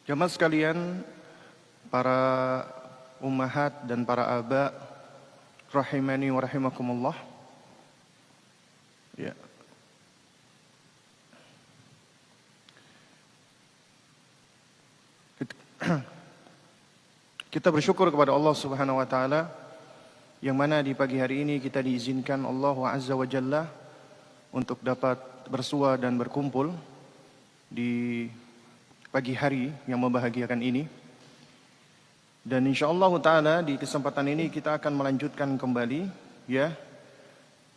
Jamaah sekalian, para ummahat dan para aba rahimani wa rahimakumullah. Ya. Kita bersyukur kepada Allah Subhanahu wa taala yang mana di pagi hari ini kita diizinkan Allah Azza wa Jalla untuk dapat bersua dan berkumpul di pagi hari yang membahagiakan ini. Dan insyaallah taala di kesempatan ini kita akan melanjutkan kembali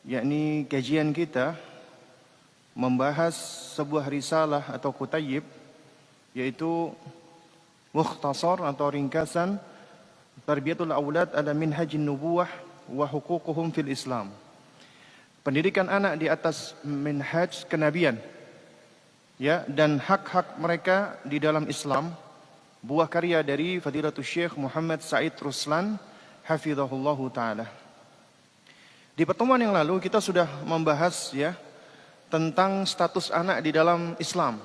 yakni kajian kita membahas sebuah risalah atau kutayyib, yaitu mukhtasar atau ringkasan Tarbiyatul Aulad ala Minhajin Nubuwah wa Huququhum fil Islam. Pendidikan anak di atas minhaj kenabian, dan hak-hak mereka di dalam Islam, buah karya dari Fadilatul Syekh Muhammad Said Ruslan hafizahullahu taala. Di pertemuan yang lalu kita sudah membahas tentang status anak di dalam Islam,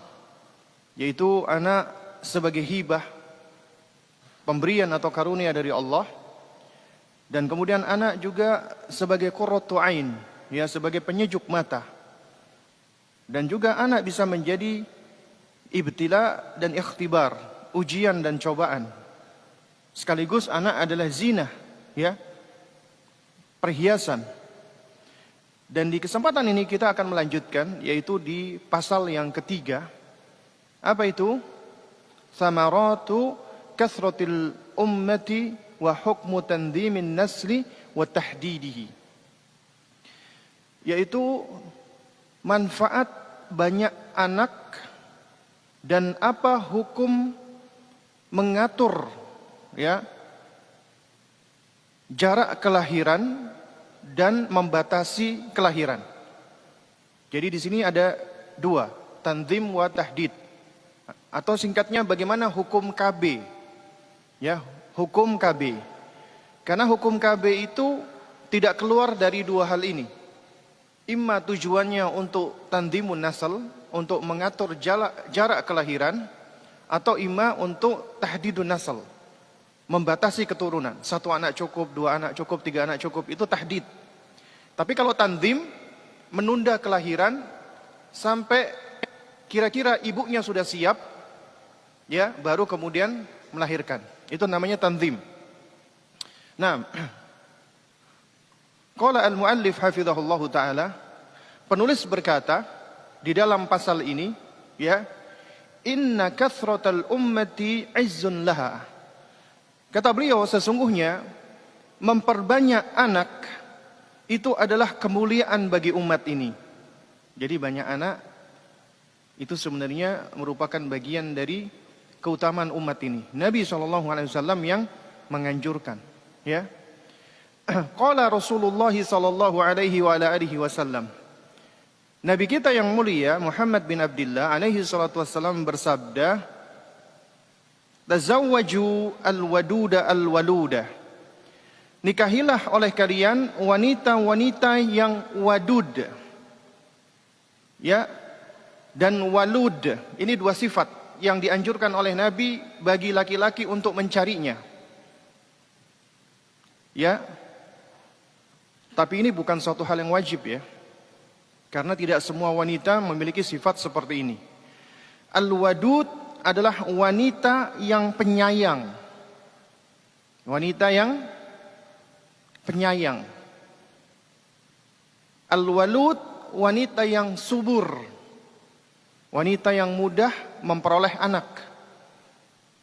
yaitu anak sebagai hibah, pemberian atau karunia dari Allah, dan kemudian anak juga sebagai qurratu ain, sebagai penyejuk mata. Dan juga anak bisa menjadi ibtila dan ikhtibar, ujian dan cobaan. Sekaligus anak adalah zinah, perhiasan. Dan di kesempatan ini kita akan melanjutkan, yaitu di pasal yang ketiga. Apa itu? Samaratu kathratil ummati wa hukmu tanzimin nasli wa tahdidihi. Yaitu manfaat banyak anak dan apa hukum mengatur jarak kelahiran dan membatasi kelahiran. Jadi di sini ada dua, tanzim wa tahdid, atau singkatnya bagaimana hukum KB. Hukum KB. Karena hukum KB itu tidak keluar dari dua hal ini. Imma tujuannya untuk tanzimun nasl, untuk mengatur jarak kelahiran, atau imma untuk tahdidun nasl, membatasi keturunan. 1 anak cukup, 2 anak cukup, 3 anak cukup, itu tahdid. Tapi kalau tanzim, menunda kelahiran sampai kira-kira ibunya sudah siap, baru kemudian melahirkan. Itu namanya tanzim. Nah, qala al-muallif hafizahullahu taala, penulis berkata di dalam pasal ini, inna kathratal ummati izzun laha. Kata beliau, sesungguhnya memperbanyak anak itu adalah kemuliaan bagi umat ini. Jadi banyak anak itu sebenarnya merupakan bagian dari keutamaan umat ini. Nabi SAW yang menganjurkan. Qala Rasulullah sallallahu alaihi wa ala alihi wasallam. Nabi kita yang mulia Muhammad bin Abdullah alaihi salatu wasallam bersabda, "Tazawwaju al-waduda al-waluda." Nikahilah oleh kalian wanita-wanita yang wadud. Dan walud. Ini dua sifat yang dianjurkan oleh Nabi bagi laki-laki untuk mencarinya. Tapi ini bukan suatu hal yang wajib, karena tidak semua wanita memiliki sifat seperti ini. Al-wadud adalah wanita yang penyayang. Wanita yang penyayang. Al-walud, wanita yang subur. Wanita yang mudah memperoleh anak.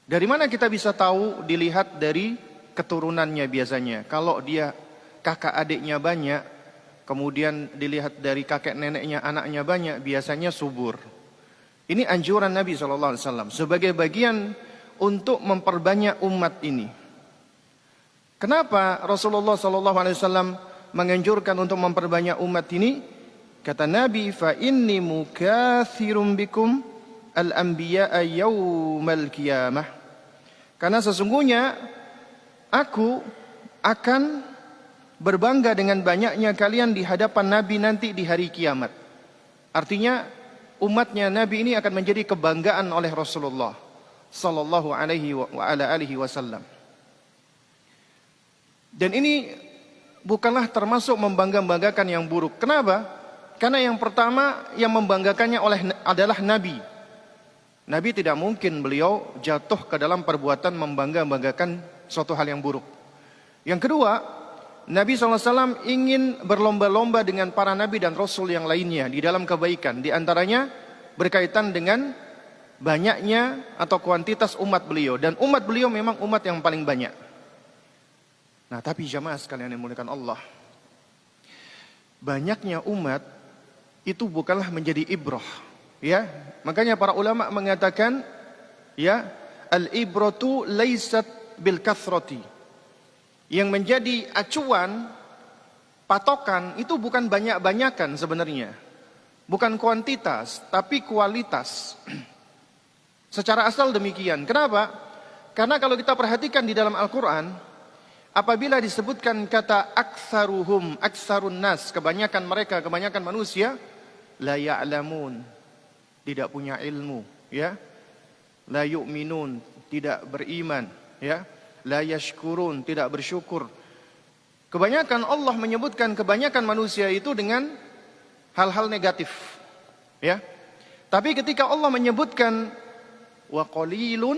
Dari mana kita bisa tahu? Dilihat dari keturunannya biasanya. Kalau dia kakak adiknya banyak, kemudian dilihat dari kakek neneknya anaknya banyak, biasanya subur. Ini anjuran Nabi SAW sebagai bagian untuk memperbanyak umat ini. Kenapa Rasulullah SAW menganjurkan untuk memperbanyak umat ini? Kata Nabi, fa inni mukatsirum bikum al-anbiya'a yaumal qiyamah. Karena sesungguhnya aku akan berbangga dengan banyaknya kalian di hadapan Nabi nanti di hari kiamat. Artinya umatnya Nabi ini akan menjadi kebanggaan oleh Rasulullah. sallallahu alaihi wa ala alihi wasallam. Dan ini bukanlah termasuk membangga-banggakan yang buruk. Kenapa? Karena yang pertama yang membanggakannya adalah Nabi. Nabi tidak mungkin beliau jatuh ke dalam perbuatan membangga-banggakan suatu hal yang buruk. Yang kedua, Nabi SAW ingin berlomba-lomba dengan para nabi dan rasul yang lainnya di dalam kebaikan. Di antaranya berkaitan dengan banyaknya atau kuantitas umat beliau. Dan umat beliau memang umat yang paling banyak. Nah, tapi jamaah sekalian yang dimuliakan Allah, banyaknya umat itu bukanlah menjadi ibrah, ya. Makanya para ulama mengatakan, ya, al-ibratu laisat bil kathrati. Yang menjadi acuan, patokan itu bukan banyak-banyakan sebenarnya. Bukan kuantitas, tapi kualitas. Secara asal demikian. Kenapa? Karena kalau kita perhatikan di dalam Al-Quran, apabila disebutkan kata aktsaruhum, aktsarun nas, kebanyakan mereka, kebanyakan manusia, la ya'lamun, tidak punya ilmu, ya. La yu'minun, tidak beriman, ya. La yashkurun, tidak bersyukur. Kebanyakan Allah menyebutkan kebanyakan manusia itu dengan hal-hal negatif, ya. Tapi ketika Allah menyebutkan wa qalilun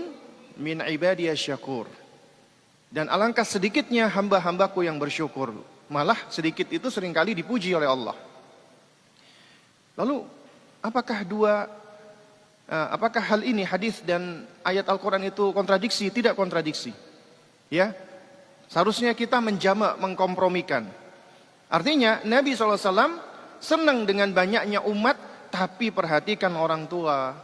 min ibadiyasy syakur, dan alangkah sedikitnya hamba-hambaku yang bersyukur, malah sedikit itu seringkali dipuji oleh Allah. Lalu apakah hal ini, hadis dan ayat Al-Quran itu kontradiksi? Tidak kontradiksi, ya. Seharusnya kita menjamak, mengkompromikan. Artinya Nabi SAW senang dengan banyaknya umat, tapi perhatikan orang tua.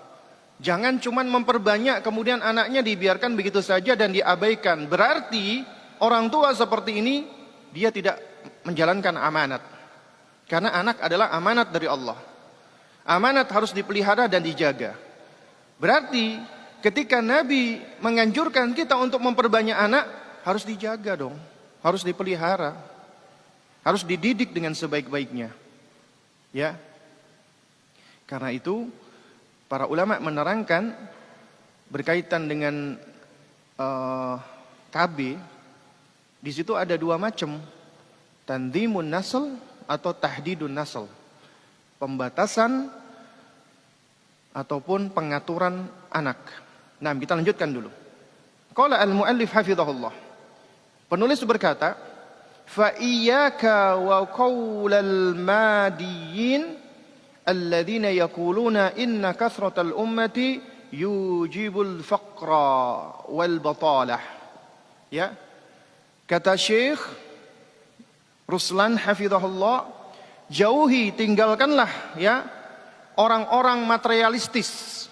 Jangan cuma memperbanyak kemudian anaknya dibiarkan begitu saja dan diabaikan. Berarti orang tua seperti ini dia tidak menjalankan amanat. Karena anak adalah amanat dari Allah. Amanat harus dipelihara dan dijaga. Berarti ketika Nabi menganjurkan kita untuk memperbanyak anak, harus dijaga dong, harus dipelihara, harus dididik dengan sebaik-baiknya, ya. Karena itu para ulama menerangkan berkaitan dengan KB, di situ ada dua macam, tanzimun nasl atau tahdidun nasl, pembatasan ataupun pengaturan anak. Nah, kita lanjutkan dulu. Qala al-muallif hafizahullah. Penulis berkata, fa iyyaka wa qaulal madiyin alladzina yaquluna inna kathratal ummati yujibul faqra wal batalah. Ya. Kata Syekh Ruslan hafizahullah, jauhi, tinggalkanlah, ya, orang-orang materialistis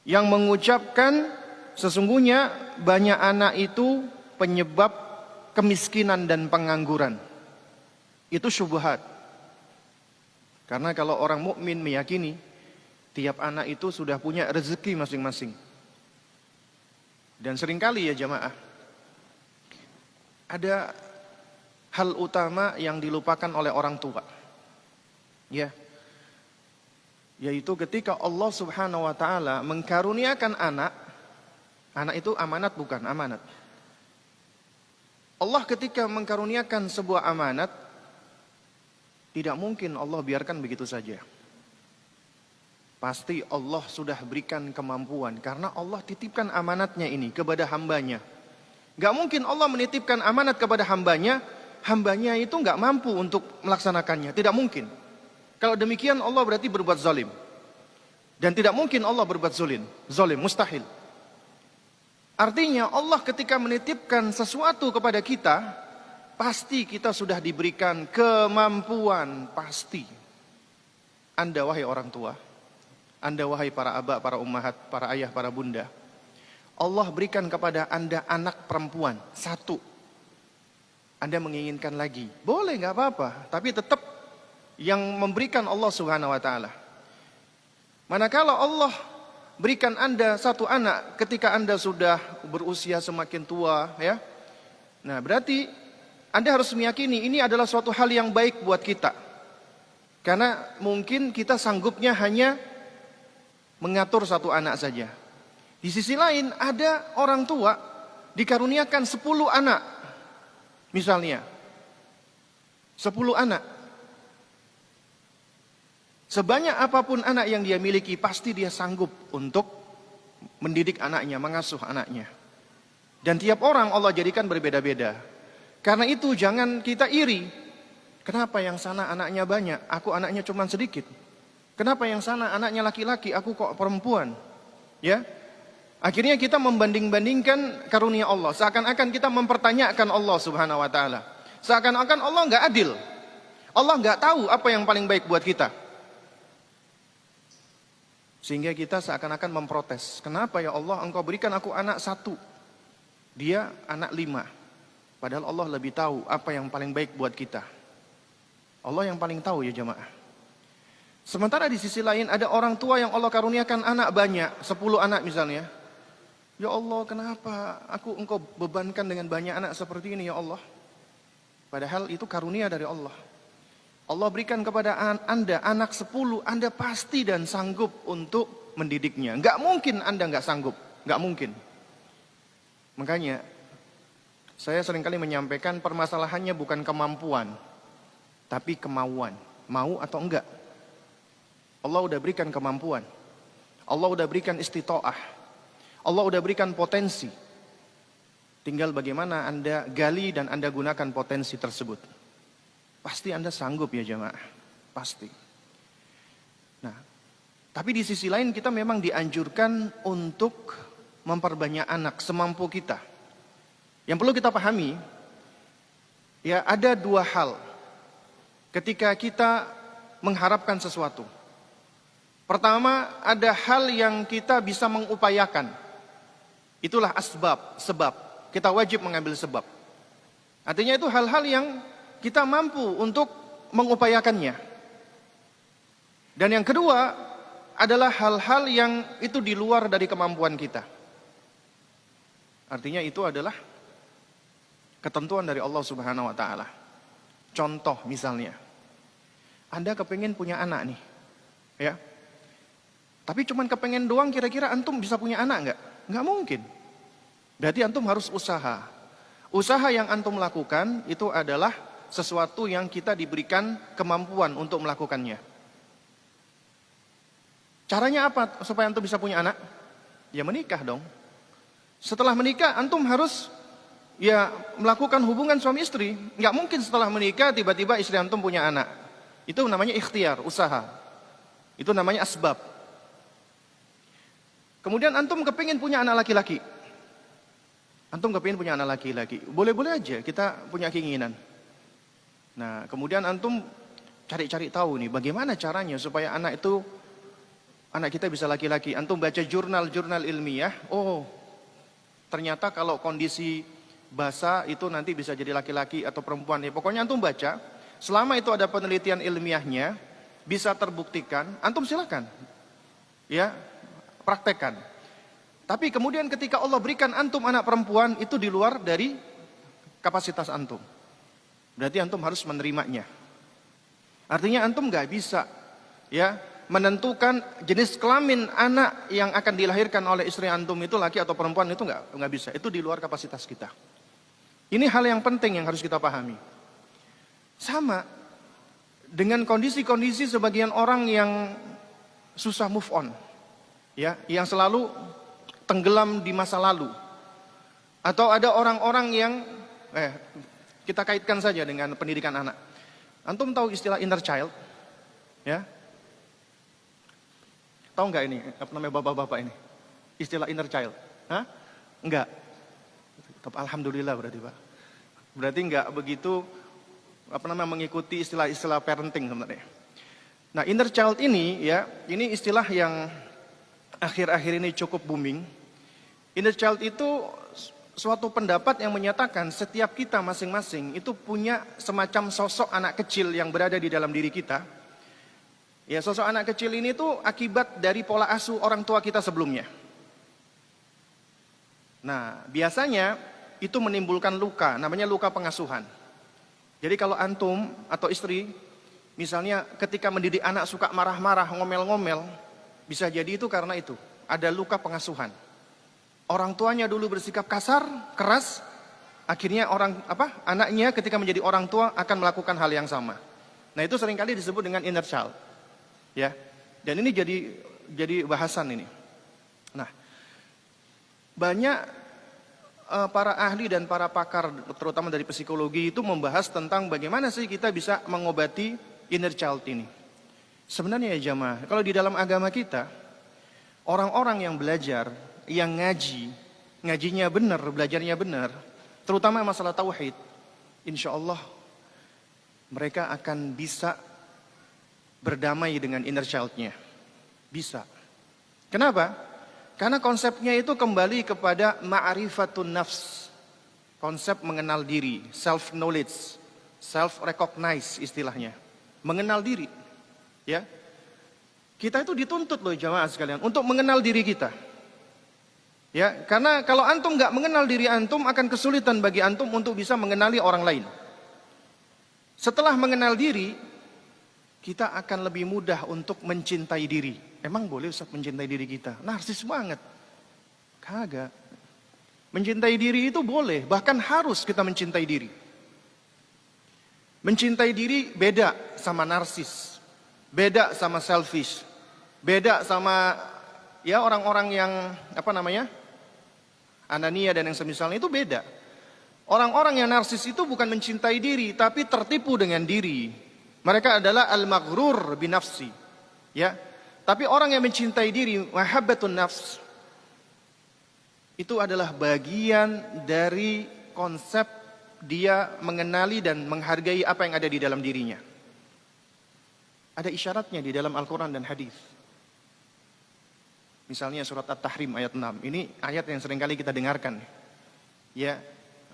yang mengucapkan sesungguhnya banyak anak itu penyebab kemiskinan dan pengangguran. Itu syubhat. Karena kalau orang mukmin meyakini tiap anak itu sudah punya rezeki masing-masing. Dan seringkali ya jamaah, ada hal utama yang dilupakan oleh orang tua. Ya. Yaitu ketika Allah Subhanahu wa taala mengkaruniakan anak itu amanat bukan? Amanat. Allah ketika mengkaruniakan sebuah amanat, tidak mungkin Allah biarkan begitu saja. Pasti Allah sudah berikan kemampuan, karena Allah titipkan amanatnya ini kepada hambanya. Gak mungkin Allah menitipkan amanat kepada hambanya, hambanya itu gak mampu untuk melaksanakannya. Tidak mungkin. Kalau demikian Allah berarti berbuat zalim. Dan tidak mungkin Allah berbuat zalim, mustahil. Artinya Allah ketika menitipkan sesuatu kepada kita, pasti kita sudah diberikan kemampuan, pasti. Anda wahai orang tua, Anda wahai para aba, para ummahat, para ayah, para bunda, Allah berikan kepada Anda anak perempuan, satu. Anda menginginkan lagi, boleh gak apa-apa, tapi tetap yang memberikan Allah Subhanahu wa taala. Manakala Allah berikan Anda satu anak ketika Anda sudah berusia semakin tua, ya. Nah, berarti Anda harus meyakini ini adalah suatu hal yang baik buat kita. Karena mungkin kita sanggupnya hanya mengatur satu anak saja. Di sisi lain ada orang tua dikaruniakan 10 anak. Misalnya 10 anak. Sebanyak apapun anak yang dia miliki, pasti dia sanggup untuk mendidik anaknya, mengasuh anaknya. Dan tiap orang Allah jadikan berbeda-beda. Karena itu jangan kita iri. Kenapa yang sana anaknya banyak, aku anaknya cuma sedikit? Kenapa yang sana anaknya laki-laki, aku kok perempuan? Ya, akhirnya kita membanding-bandingkan karunia Allah. Seakan-akan kita mempertanyakan Allah Subhanahu Wa Taala. Seakan-akan Allah nggak adil. Allah nggak tahu apa yang paling baik buat kita. Sehingga kita seakan-akan memprotes. Kenapa ya Allah engkau berikan aku anak 1, dia anak 5. Padahal Allah lebih tahu apa yang paling baik buat kita. Allah yang paling tahu ya jamaah. Sementara di sisi lain ada orang tua yang Allah karuniakan anak banyak, 10 anak misalnya. Ya Allah, kenapa engkau bebankan dengan banyak anak seperti ini ya Allah? Padahal itu karunia dari Allah. Allah berikan kepada Anda anak 10, Anda pasti dan sanggup untuk mendidiknya. Enggak mungkin Anda enggak sanggup, enggak mungkin. Makanya saya seringkali menyampaikan permasalahannya bukan kemampuan, tapi kemauan. Mau atau enggak? Allah udah berikan kemampuan. Allah udah berikan istitoah. Allah udah berikan potensi. Tinggal bagaimana Anda gali dan Anda gunakan potensi tersebut. Pasti Anda sanggup ya jamaah. Pasti. Nah, tapi di sisi lain kita memang dianjurkan untuk memperbanyak anak semampu kita. Yang perlu kita pahami, ya ada 2 hal ketika kita mengharapkan sesuatu. Pertama, ada hal yang kita bisa mengupayakan. Itulah sebab. Kita wajib mengambil sebab. Artinya itu hal-hal yang kita mampu untuk mengupayakannya. Dan yang kedua adalah hal-hal yang itu di luar dari kemampuan kita. Artinya itu adalah ketentuan dari Allah Subhanahu Wa Taala. Contoh misalnya, Anda kepengen punya anak nih, ya. Tapi cuman kepengen doang, kira-kira antum bisa punya anak enggak? Enggak mungkin. Berarti antum harus usaha. Usaha yang antum lakukan itu adalah sesuatu yang kita diberikan kemampuan untuk melakukannya. Caranya apa supaya antum bisa punya anak? Ya menikah dong. Setelah menikah antum harus ya melakukan hubungan suami istri. Enggak mungkin setelah menikah tiba-tiba istri antum punya anak. Itu namanya ikhtiar, usaha. Itu namanya asbab. Kemudian antum kepingin punya anak laki-laki. Antum kepingin punya anak laki-laki. Boleh-boleh aja kita punya keinginan. Nah, kemudian antum cari-cari tahu nih bagaimana caranya supaya anak kita bisa laki-laki. Antum baca jurnal-jurnal ilmiah. Oh, ternyata kalau kondisi basa itu nanti bisa jadi laki-laki atau perempuan. Ya, pokoknya antum baca, selama itu ada penelitian ilmiahnya, bisa terbuktikan, antum silakan. Ya, praktekkan. Tapi kemudian ketika Allah berikan antum anak perempuan, itu di luar dari kapasitas antum. Berarti antum harus menerimanya. Artinya antum nggak bisa ya menentukan jenis kelamin anak yang akan dilahirkan oleh istri antum itu laki atau perempuan, itu nggak bisa. Itu di luar kapasitas kita. Ini hal yang penting yang harus kita pahami. Sama dengan kondisi-kondisi sebagian orang yang susah move on, ya, yang selalu tenggelam di masa lalu. Atau ada orang-orang yang kita kaitkan saja dengan pendidikan anak. Antum tahu istilah inner child? Ya. Tahu nggak ini apa namanya bapak-bapak ini? Istilah inner child? Hah? Enggak. Alhamdulillah berarti Pak. Berarti enggak begitu mengikuti istilah-istilah parenting sebenarnya. Nah, inner child ini ya, ini istilah yang akhir-akhir ini cukup booming. Inner child itu suatu pendapat yang menyatakan setiap kita masing-masing itu punya semacam sosok anak kecil yang berada di dalam diri kita. Ya, sosok anak kecil ini tuh akibat dari pola asuh orang tua kita sebelumnya. Nah, biasanya itu menimbulkan luka, namanya luka pengasuhan. Jadi kalau antum atau istri, misalnya ketika mendidik anak suka marah-marah, ngomel-ngomel, bisa jadi itu karena itu, ada luka pengasuhan. Orang tuanya dulu bersikap kasar, keras, akhirnya anaknya ketika menjadi orang tua akan melakukan hal yang sama. Nah, itu seringkali disebut dengan inner child. Ya. Dan ini jadi bahasan ini. Nah, banyak para ahli dan para pakar terutama dari psikologi itu membahas tentang bagaimana sih kita bisa mengobati inner child ini. Sebenarnya ya jamaah, kalau di dalam agama kita, orang-orang yang belajar, yang ngajinya benar, belajarnya benar, terutama masalah tauhid, insya Allah mereka akan bisa berdamai dengan inner child-nya. Bisa. Kenapa? Karena konsepnya itu kembali kepada ma'rifatun nafs. Konsep mengenal diri, self-knowledge, self-recognize istilahnya. Mengenal diri. Ya. Kita itu dituntut loh jamaah sekalian untuk mengenal diri kita. Ya, karena kalau antum nggak mengenal diri antum akan kesulitan bagi antum untuk bisa mengenali orang lain. Setelah mengenal diri, kita akan lebih mudah untuk mencintai diri. Emang boleh Ustaz mencintai diri kita? Narsis banget. Kagak. Mencintai diri itu boleh, bahkan harus kita mencintai diri. Mencintai diri beda sama narsis. Beda sama selfish. Beda sama ya orang-orang yang Anania dan yang semisalnya itu beda. Orang-orang yang narsis itu bukan mencintai diri, tapi tertipu dengan diri. Mereka adalah al-maghrur binafsi. Ya. Tapi orang yang mencintai diri, mahabbatun nafs, itu adalah bagian dari konsep dia mengenali dan menghargai apa yang ada di dalam dirinya. Ada isyaratnya di dalam Al-Quran dan hadis. Misalnya surat At-Tahrim ayat 6. Ini ayat yang seringkali kita dengarkan. Ya,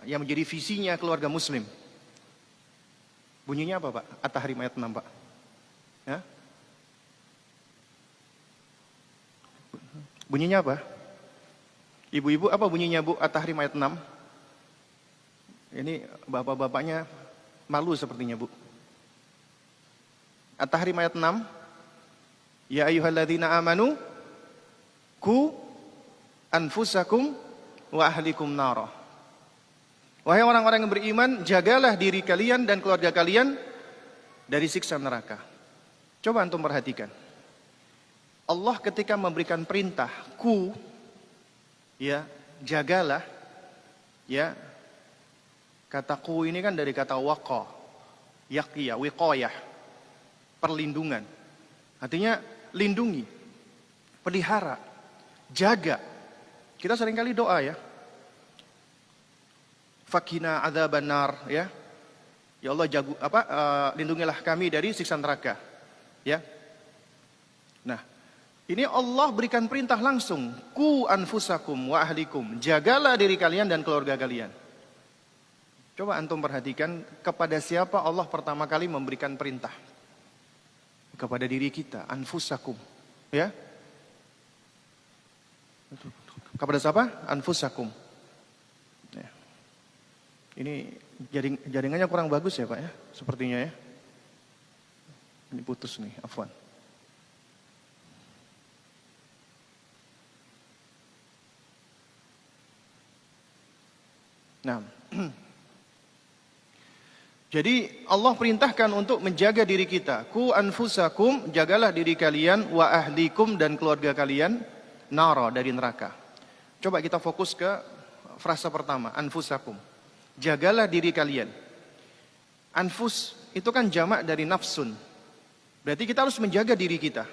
yang menjadi visinya keluarga muslim. Bunyinya apa, Pak? At-Tahrim ayat 6, Pak. Ya? Bunyinya apa? Ibu-ibu apa bunyinya, Bu? At-Tahrim ayat 6. Ini bapak-bapaknya malu sepertinya, Bu. At-Tahrim ayat 6. Ya ayyuhalladzina amanu ku anfusakum wa ahlikum nara. Wahai orang-orang yang beriman, jagalah diri kalian dan keluarga kalian dari siksa neraka. Coba antum perhatikan. Allah ketika memberikan perintah ku, ya, jagalah, ya. Kata ku ini kan dari kata waqa, yaqiyah, wiqayah, perlindungan. Artinya lindungi, pelihara, jaga. Kita seringkali doa ya. Fakina adzaban nar, ya. Ya Allah lindungilah kami dari siksa neraka. Ya. Nah, ini Allah berikan perintah langsung, ku anfusakum wa ahlikum, jagalah diri kalian dan keluarga kalian. Coba antum perhatikan kepada siapa Allah pertama kali memberikan perintah. Kepada diri kita, anfusakum, ya. Kepada siapa? Anfusakum. Ya. Ini jaringannya kurang bagus ya Pak ya, sepertinya ya. Ini putus nih, afwan. Nah, jadi Allah perintahkan untuk menjaga diri kita. Ku anfusakum, jagalah diri kalian, wa ahlikum dan keluarga kalian, nara, dari neraka. Coba kita fokus ke frasa pertama, anfusakum. Jagalah diri kalian. Anfus itu kan jamak dari nafsun. Berarti kita harus menjaga diri kita.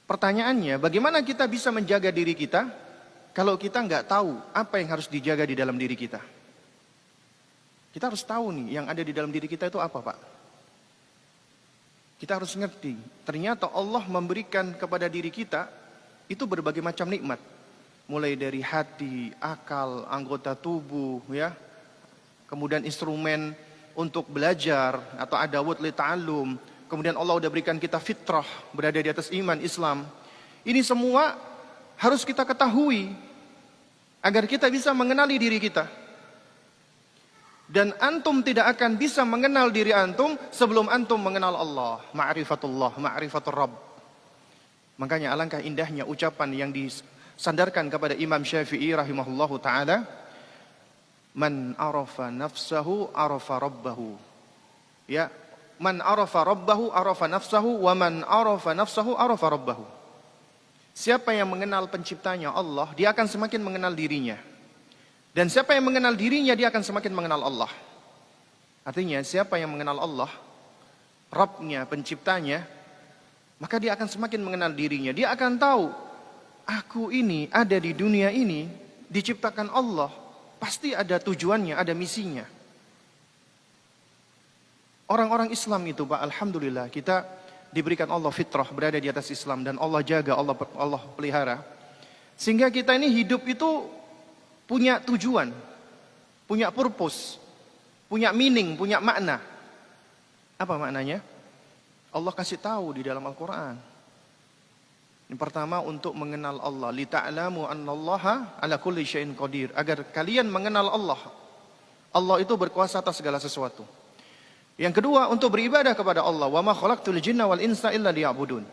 Pertanyaannya, bagaimana kita bisa menjaga diri kita kalau kita nggak tahu apa yang harus dijaga di dalam diri kita? Kita harus tahu nih, yang ada di dalam diri kita itu apa, Pak? Kita harus ngerti. Ternyata Allah memberikan kepada diri kita itu berbagai macam nikmat. Mulai dari hati, akal, anggota tubuh, ya. Kemudian instrumen untuk belajar atau adawut li ta'allum. Kemudian Allah udah berikan kita fitrah, berada di atas iman Islam. Ini semua harus kita ketahui agar kita bisa mengenali diri kita. Dan antum tidak akan bisa mengenal diri antum sebelum antum mengenal Allah. Ma'rifatullah, ma'rifatur Rabb. Makanya alangkah indahnya ucapan yang sandarkan kepada Imam Syafi'i rahimahullahu taala, man arafa nafsahu arafa rabbahu. Ya, man arafa rabbahu arafa nafsahu, wa man arafa nafsahu arafa rabbahu. Siapa yang mengenal penciptanya Allah, dia akan semakin mengenal dirinya. Dan siapa yang mengenal dirinya, dia akan semakin mengenal Allah. Artinya, siapa yang mengenal Allah, Rabbnya, penciptanya, maka dia akan semakin mengenal dirinya. Dia akan tahu, aku ini ada di dunia ini, diciptakan Allah, pasti ada tujuannya, ada misinya. Orang-orang Islam itu, Pak, alhamdulillah, kita diberikan Allah fitrah, berada di atas Islam, dan Allah jaga, Allah pelihara. Sehingga kita ini hidup itu punya tujuan, punya purpose, punya meaning, punya makna. Apa maknanya? Allah kasih tahu di dalam Al-Quran. Yang pertama, untuk mengenal Allah. Lita'lamu annallaha ala kulli syai'in qadir. Agar kalian mengenal Allah. Allah itu berkuasa atas segala sesuatu. Yang kedua, untuk beribadah kepada Allah. Wa ma khalaqtul jinna wal insa illa liya'budun.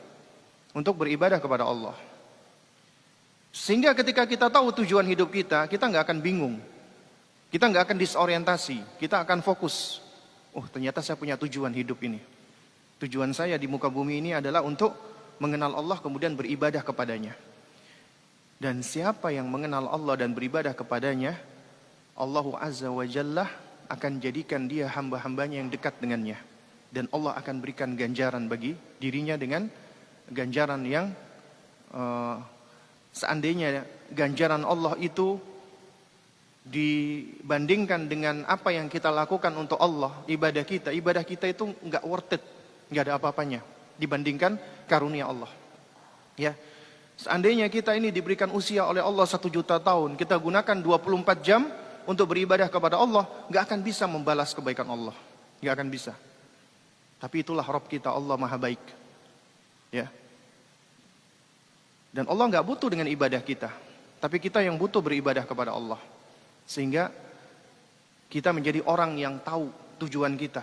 Untuk beribadah kepada Allah. Sehingga ketika kita tahu tujuan hidup kita nggak akan bingung. Kita nggak akan disorientasi. Kita akan fokus. Oh, ternyata saya punya tujuan hidup ini. Tujuan saya di muka bumi ini adalah untuk mengenal Allah kemudian beribadah kepadanya. Dan siapa yang mengenal Allah dan beribadah kepadanya, Allah Azza wa Jalla akan jadikan dia hamba-hambanya yang dekat dengannya. Dan Allah akan berikan ganjaran bagi dirinya dengan ganjaran yang seandainya ganjaran Allah itu dibandingkan dengan apa yang kita lakukan untuk Allah, ibadah kita itu nggak worth it, nggak ada apa-apanya dibandingkan karunia Allah. Ya, seandainya kita ini diberikan usia oleh Allah 1 juta tahun, kita gunakan 24 jam untuk beribadah kepada Allah, nggak akan bisa membalas kebaikan Allah, nggak akan bisa. Tapi itulah Rabb kita, Allah Maha Baik. Ya, dan Allah nggak butuh dengan ibadah kita, tapi kita yang butuh beribadah kepada Allah. Sehingga kita menjadi orang yang tahu tujuan kita.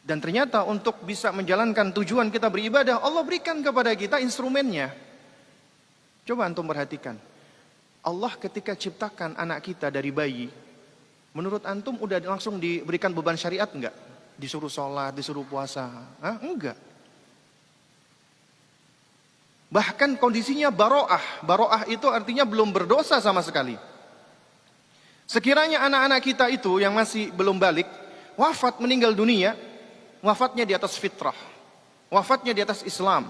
Dan ternyata untuk bisa menjalankan tujuan kita beribadah, Allah berikan kepada kita instrumennya. Coba antum perhatikan. Allah ketika ciptakan anak kita dari bayi, menurut antum udah langsung diberikan beban syariat enggak? Disuruh sholat, disuruh puasa? Hah? Enggak. Bahkan kondisinya baro'ah. Baro'ah itu artinya belum berdosa sama sekali. Sekiranya anak-anak kita itu yang masih belum balik, wafat meninggal dunia, wafatnya di atas fitrah, wafatnya di atas Islam.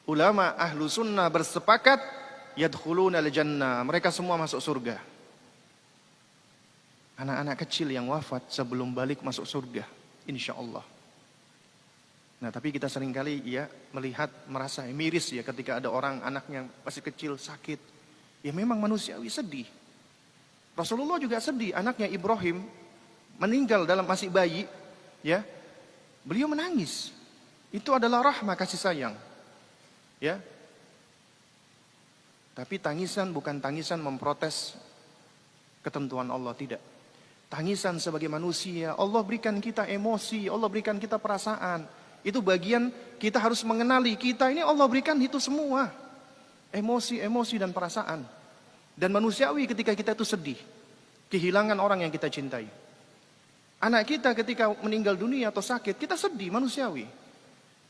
Ulama ahlu sunnah bersepakat, yadkhuluna al-jannah, mereka semua masuk surga. Anak-anak kecil yang wafat sebelum balik masuk surga, insya Allah. Nah, tapi kita seringkali ya melihat, merasa miris ya ketika ada orang anaknya masih kecil sakit. Ya memang manusiawi, sedih. Rasulullah juga sedih, anaknya Ibrahim meninggal dalam masih bayi, ya. Beliau menangis. Itu adalah rahmah, kasih sayang. Ya. Tapi tangisan bukan tangisan memprotes ketentuan Allah, tidak. Tangisan sebagai manusia, Allah berikan kita emosi, Allah berikan kita perasaan. Itu bagian kita harus mengenali, kita ini Allah berikan itu semua. Emosi dan perasaan. Dan manusiawi ketika kita itu sedih, kehilangan orang yang kita cintai. Anak kita ketika meninggal dunia atau sakit, kita sedih, manusiawi.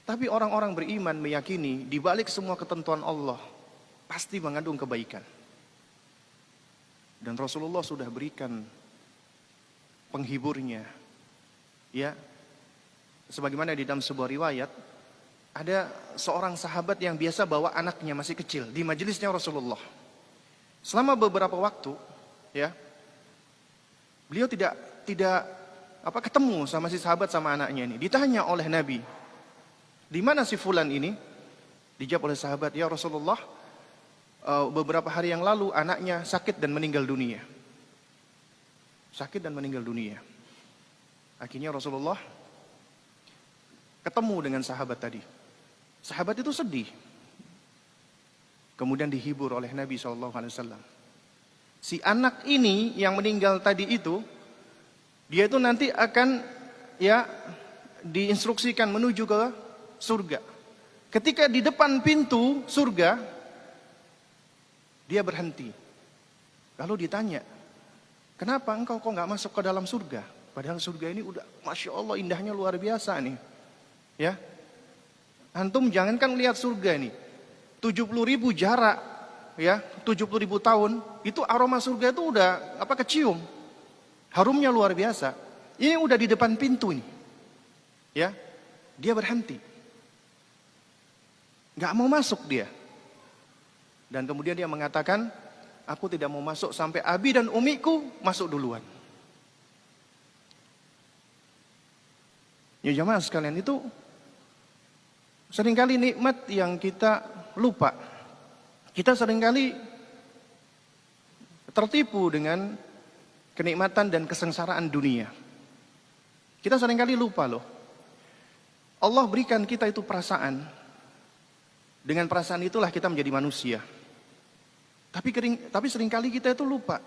Tapi orang-orang beriman meyakini di balik semua ketentuan Allah pasti mengandung kebaikan. Dan Rasulullah sudah berikan penghiburnya. Ya. Sebagaimana di dalam sebuah riwayat, ada seorang sahabat yang biasa bawa anaknya masih kecil di majelisnya Rasulullah. Selama beberapa waktu, ya, beliau tidak ketemu sama si sahabat sama anaknya ini. Ditanya oleh Nabi, di mana si fulan ini? Dijawab oleh sahabat, ya Rasulullah, beberapa hari yang lalu anaknya sakit dan meninggal dunia. Sakit dan meninggal dunia. Akhirnya Rasulullah ketemu dengan sahabat tadi. Sahabat itu sedih. Kemudian dihibur oleh Nabi SAW. Si anak ini yang meninggal tadi itu, dia itu nanti akan ya diinstruksikan menuju ke surga. Ketika di depan pintu surga, Dia berhenti. Lalu ditanya, kenapa engkau kok nggak masuk ke dalam surga? Padahal surga ini udah, Masya Allah, indahnya luar biasa nih. Ya, antum jangankan lihat surga nih, 70.000 jarak, ya, 70.000 tahun, itu aroma surga itu udah kecium. Harumnya luar biasa. Ini udah di depan pintu nih. Ya, dia berhenti. Nggak mau masuk dia. Dan kemudian dia mengatakan, aku tidak mau masuk sampai abi dan umiku masuk duluan. Ya jamaah sekalian, itu seringkali nikmat yang kita lupa. Kita seringkali tertipu dengan kenikmatan dan kesengsaraan dunia. Kita seringkali lupa loh. Allah berikan kita itu perasaan. Dengan perasaan itulah kita menjadi manusia. Tapi seringkali kita itu lupa.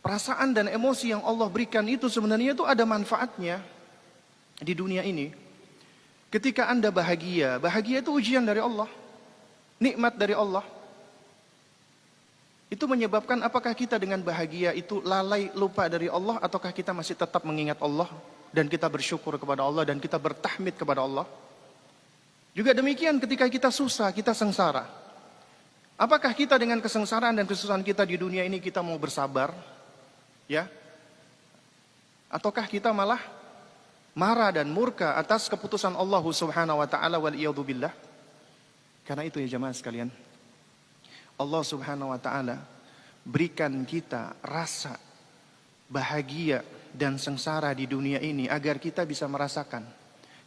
Perasaan dan emosi yang Allah berikan itu sebenarnya itu ada manfaatnya di dunia ini. Ketika Anda bahagia, bahagia itu ujian dari Allah. Nikmat dari Allah. Itu menyebabkan apakah kita dengan bahagia itu lalai lupa dari Allah, ataukah kita masih tetap mengingat Allah dan kita bersyukur kepada Allah dan kita bertahmid kepada Allah. Juga demikian ketika kita susah, kita sengsara. Apakah kita dengan kesengsaraan dan kesusahan kita di dunia ini kita mau bersabar? Ya? Ataukah kita malah marah dan murka atas keputusan Allah Subhanahu wa taala wal iyadu billah? Karena itu ya jamaah sekalian, Allah Subhanahu wa taala berikan kita rasa bahagia dan sengsara di dunia ini agar kita bisa merasakan.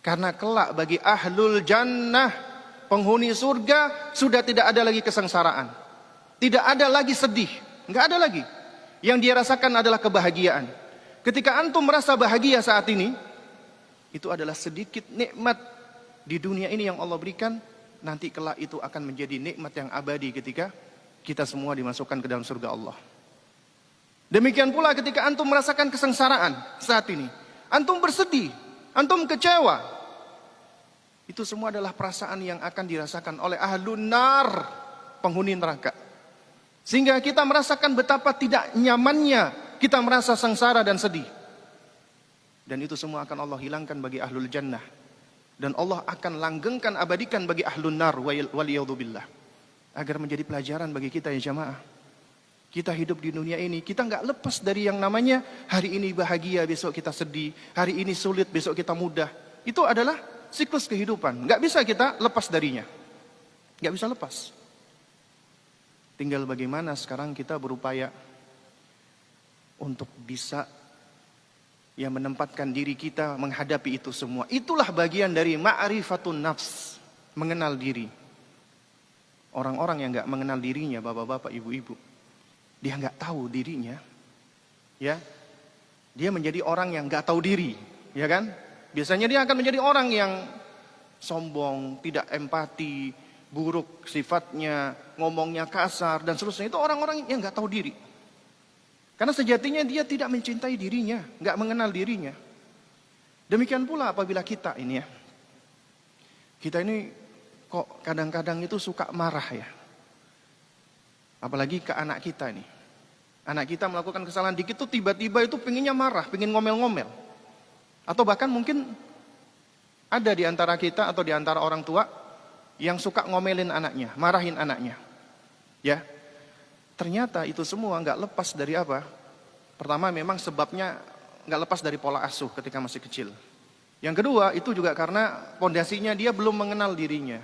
Karena kelak bagi ahlul jannah, penghuni surga, sudah tidak ada lagi kesengsaraan. Tidak ada lagi sedih. Enggak ada lagi. Yang dia rasakan adalah kebahagiaan. Ketika antum merasa bahagia saat ini, itu adalah sedikit nikmat di dunia ini yang Allah berikan. Nanti kelak itu akan menjadi nikmat yang abadi ketika kita semua dimasukkan ke dalam surga Allah. Demikian pula ketika antum merasakan kesengsaraan saat ini. Antum bersedih, antum kecewa. Itu semua adalah perasaan yang akan dirasakan oleh ahlun nar, penghuni neraka. Sehingga kita merasakan betapa tidak nyamannya kita merasa sengsara dan sedih. Dan itu semua akan Allah hilangkan bagi ahlul jannah. Dan Allah akan langgengkan, abadikan bagi ahlun nar waliyadzubillah. Agar menjadi pelajaran bagi kita ya jamaah. Kita hidup di dunia ini, kita nggak lepas dari yang namanya hari ini bahagia, besok kita sedih. Hari ini sulit, besok kita mudah. Itu adalah siklus kehidupan. Nggak bisa kita lepas darinya. Nggak bisa lepas. Tinggal bagaimana sekarang kita berupaya untuk bisa menempatkan diri kita menghadapi itu semua. Itulah bagian dari ma'rifatun nafs, mengenal diri. Orang-orang yang nggak mengenal dirinya, bapak-bapak, ibu-ibu, dia nggak tahu dirinya, ya, dia menjadi orang yang nggak tahu diri, ya kan? Biasanya dia akan menjadi orang yang sombong, tidak empati, buruk sifatnya, ngomongnya kasar dan seterusnya. Itu orang-orang yang nggak tahu diri. Karena sejatinya dia tidak mencintai dirinya, nggak mengenal dirinya. Demikian pula apabila kita ini ya, kita ini kok kadang-kadang itu suka marah ya. Apalagi ke anak kita ini. Anak kita melakukan kesalahan dikit tuh tiba-tiba itu pengennya marah, pengen ngomel-ngomel. Atau bahkan mungkin ada di antara kita atau di antara orang tua yang suka ngomelin anaknya, marahin anaknya. Ya, ternyata itu semua nggak lepas dari apa? Pertama memang sebabnya nggak lepas dari pola asuh ketika masih kecil. Yang kedua itu juga karena pondasinya dia belum mengenal dirinya.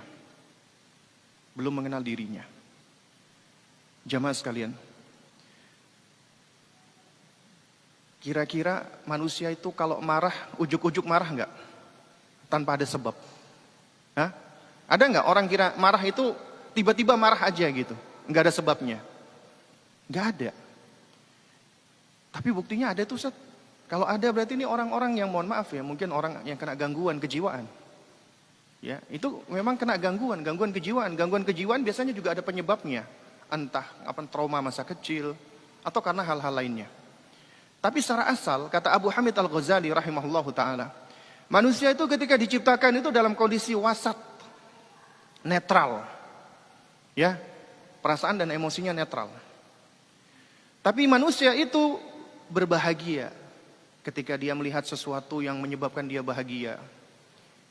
Belum mengenal dirinya. Jamaah sekalian, kira-kira manusia itu kalau marah, ujuk-ujuk marah nggak? Tanpa ada sebab. Hah? Ada nggak orang kira marah itu tiba-tiba marah aja gitu? Nggak ada sebabnya. Nggak ada. Tapi buktinya ada tuh Ustaz. Kalau ada berarti ini orang-orang yang mohon maaf ya, mungkin orang yang kena gangguan kejiwaan. Ya, itu memang kena gangguan kejiwaan. Gangguan kejiwaan biasanya juga ada penyebabnya. Entah trauma masa kecil atau karena hal-hal lainnya. Tapi secara asal, kata Abu Hamid Al-Ghazali rahimahullahu ta'ala, manusia itu ketika diciptakan itu dalam kondisi wasat, netral. Ya, perasaan dan emosinya netral. Tapi manusia itu berbahagia ketika dia melihat sesuatu yang menyebabkan dia bahagia.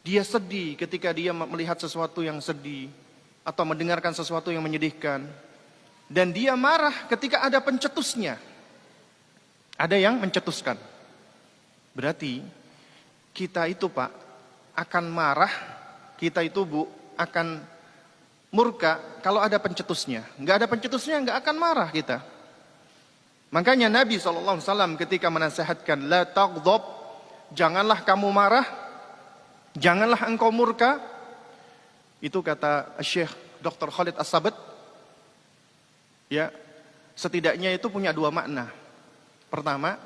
Dia sedih ketika dia melihat sesuatu yang sedih atau mendengarkan sesuatu yang menyedihkan. Dan dia marah ketika ada pencetusnya. Ada yang mencetuskan. Berarti kita itu Pak akan marah, kita itu Bu akan murka kalau ada pencetusnya. Enggak ada pencetusnya enggak akan marah kita. Makanya Nabi SAW ketika menasihatkan la taghdab, janganlah kamu marah, janganlah engkau murka. Itu kata Syekh Dr. Khalid As-Sabat. Ya, setidaknya itu punya dua makna. Pertama,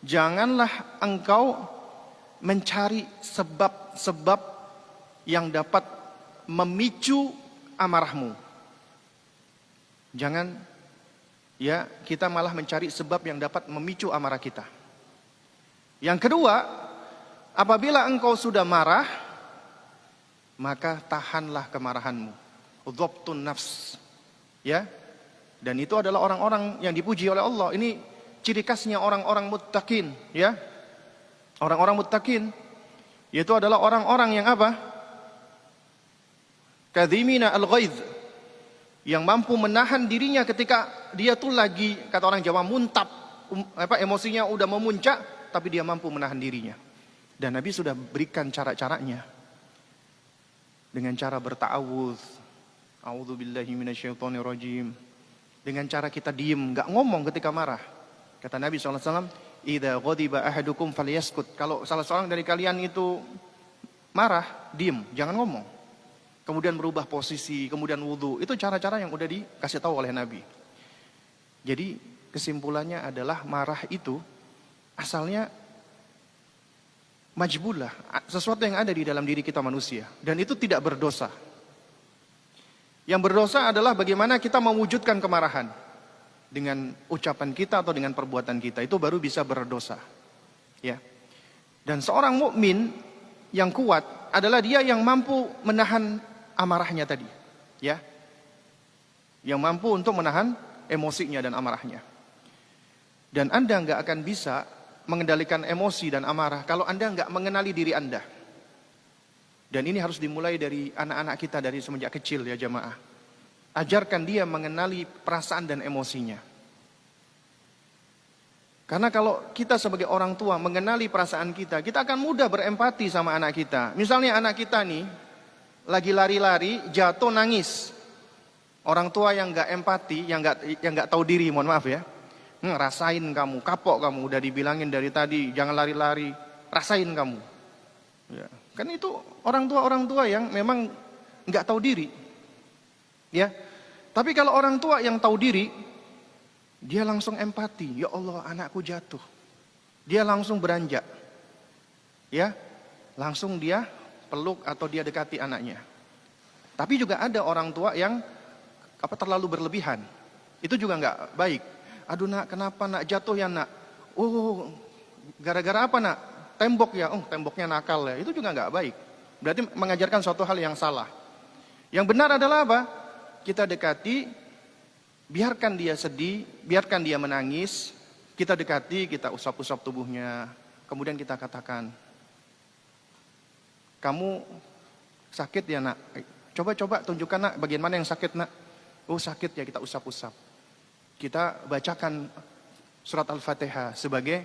janganlah engkau mencari sebab-sebab yang dapat memicu amarahmu. Jangan ya kita malah mencari sebab yang dapat memicu amarah kita. Yang kedua, apabila engkau sudah marah, maka tahanlah kemarahanmu. Dhabtun nafs. Ya. Dan itu adalah orang-orang yang dipuji oleh Allah. Ini ciri khasnya orang-orang muttaqin, ya. Orang-orang muttaqin yaitu adalah orang-orang yang apa? Kadhimina al-ghaidh, yang mampu menahan dirinya ketika dia tuh lagi, kata orang Jawa, muntap, emosinya udah memuncak, tapi dia mampu menahan dirinya. Dan Nabi sudah berikan cara-caranya. Dengan cara berta'awudz, a'udzubillahi minasyaitonirrajim. Dengan cara kita diem, nggak ngomong ketika marah. Kata Nabi SAW, idza ghadiba ahadukum falyaskut. Kalau salah seorang dari kalian itu marah, diem, jangan ngomong. Kemudian berubah posisi, kemudian wudu. Itu cara-cara yang udah dikasih tahu oleh Nabi. Jadi kesimpulannya adalah marah itu asalnya majbulah, sesuatu yang ada di dalam diri kita manusia. Dan itu tidak berdosa. Yang berdosa adalah bagaimana kita mewujudkan kemarahan. Dengan ucapan kita atau dengan perbuatan kita. Itu baru bisa berdosa. Ya. Dan seorang mukmin yang kuat adalah dia yang mampu menahan amarahnya tadi. Ya. Yang mampu untuk menahan emosinya dan amarahnya. Dan Anda nggak akan bisa mengendalikan emosi dan amarah kalau Anda nggak mengenali diri Anda. Dan ini harus dimulai dari anak-anak kita dari semenjak kecil ya jamaah. Ajarkan dia mengenali perasaan dan emosinya. Karena kalau kita sebagai orang tua mengenali perasaan kita, kita akan mudah berempati sama anak kita. Misalnya anak kita nih lagi lari-lari, jatuh nangis. Orang tua yang nggak empati, yang nggak tahu diri, mohon maaf ya. Rasain kamu, kapok kamu, udah dibilangin dari tadi, jangan lari-lari, rasain kamu. Ya. Kan itu orang tua yang memang nggak tahu diri, ya. Tapi kalau orang tua yang tahu diri, dia langsung empati. Ya Allah, anakku jatuh. Dia langsung beranjak, ya, langsung dia peluk atau dia dekati anaknya. Tapi juga ada orang tua yang terlalu berlebihan. Itu juga nggak baik. Aduh nak, kenapa nak jatuh ya nak? Oh, gara-gara apa nak? Tembok ya, temboknya nakal ya, itu juga nggak baik. Berarti mengajarkan suatu hal yang salah. Yang benar adalah apa? Kita dekati, biarkan dia sedih, biarkan dia menangis, kita dekati, kita usap-usap tubuhnya, kemudian kita katakan, kamu sakit ya nak? Coba tunjukkan nak, bagian mana yang sakit nak? Oh sakit ya, kita usap-usap. Kita bacakan surat Al-Fatihah sebagai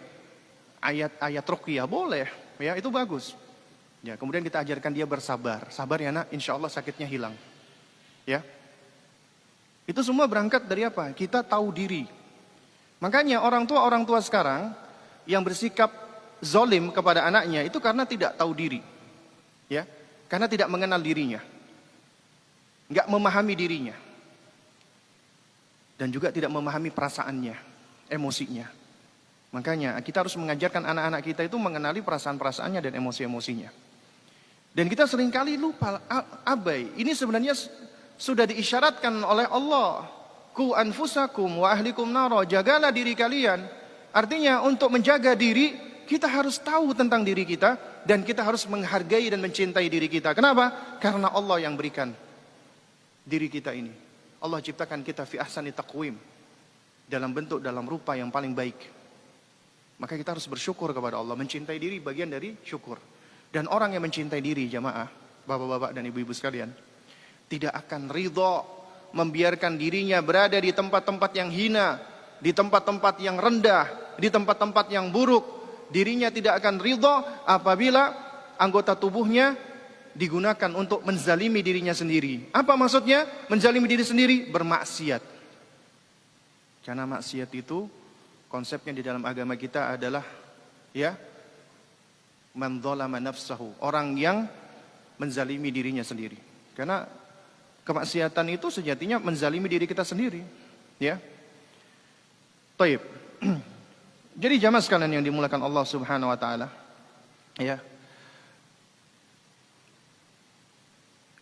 ayat-ayat ruqyah, boleh, ya itu bagus. Ya, kemudian kita ajarkan dia bersabar. Sabar ya nak, insya Allah sakitnya hilang. Ya, itu semua berangkat dari apa? Kita tahu diri. Makanya orang tua sekarang yang bersikap zolim kepada anaknya itu karena tidak tahu diri. Ya, karena tidak mengenal dirinya, nggak memahami dirinya, dan juga tidak memahami perasaannya, emosinya. Makanya kita harus mengajarkan anak-anak kita itu mengenali perasaan-perasaannya dan emosi-emosinya. Dan kita seringkali lupa, abai. Ini sebenarnya sudah diisyaratkan oleh Allah. Ku anfusakum wa ahlikum naro. Jagalah diri kalian. Artinya untuk menjaga diri, kita harus tahu tentang diri kita. Dan kita harus menghargai dan mencintai diri kita. Kenapa? Karena Allah yang berikan diri kita ini. Allah ciptakan kita fi ahsani taqwim, dalam bentuk, dalam rupa yang paling baik. Maka kita harus bersyukur kepada Allah. Mencintai diri bagian dari syukur. Dan orang yang mencintai diri, jamaah, bapak-bapak dan ibu-ibu sekalian, tidak akan ridho membiarkan dirinya berada di tempat-tempat yang hina, di tempat-tempat yang rendah, di tempat-tempat yang buruk. Dirinya tidak akan ridho apabila anggota tubuhnya digunakan untuk menzalimi dirinya sendiri. Apa maksudnya? Menzalimi diri sendiri, bermaksiat. Karena maksiat itu konsepnya di dalam agama kita adalah ya, man dzalama nafsahu, orang yang menzalimi dirinya sendiri. Karena kemaksiatan itu sejatinya menzalimi diri kita sendiri, ya. Baik. Jadi jamaah sekalian yang dimuliakan Allah Subhanahu wa taala, ya.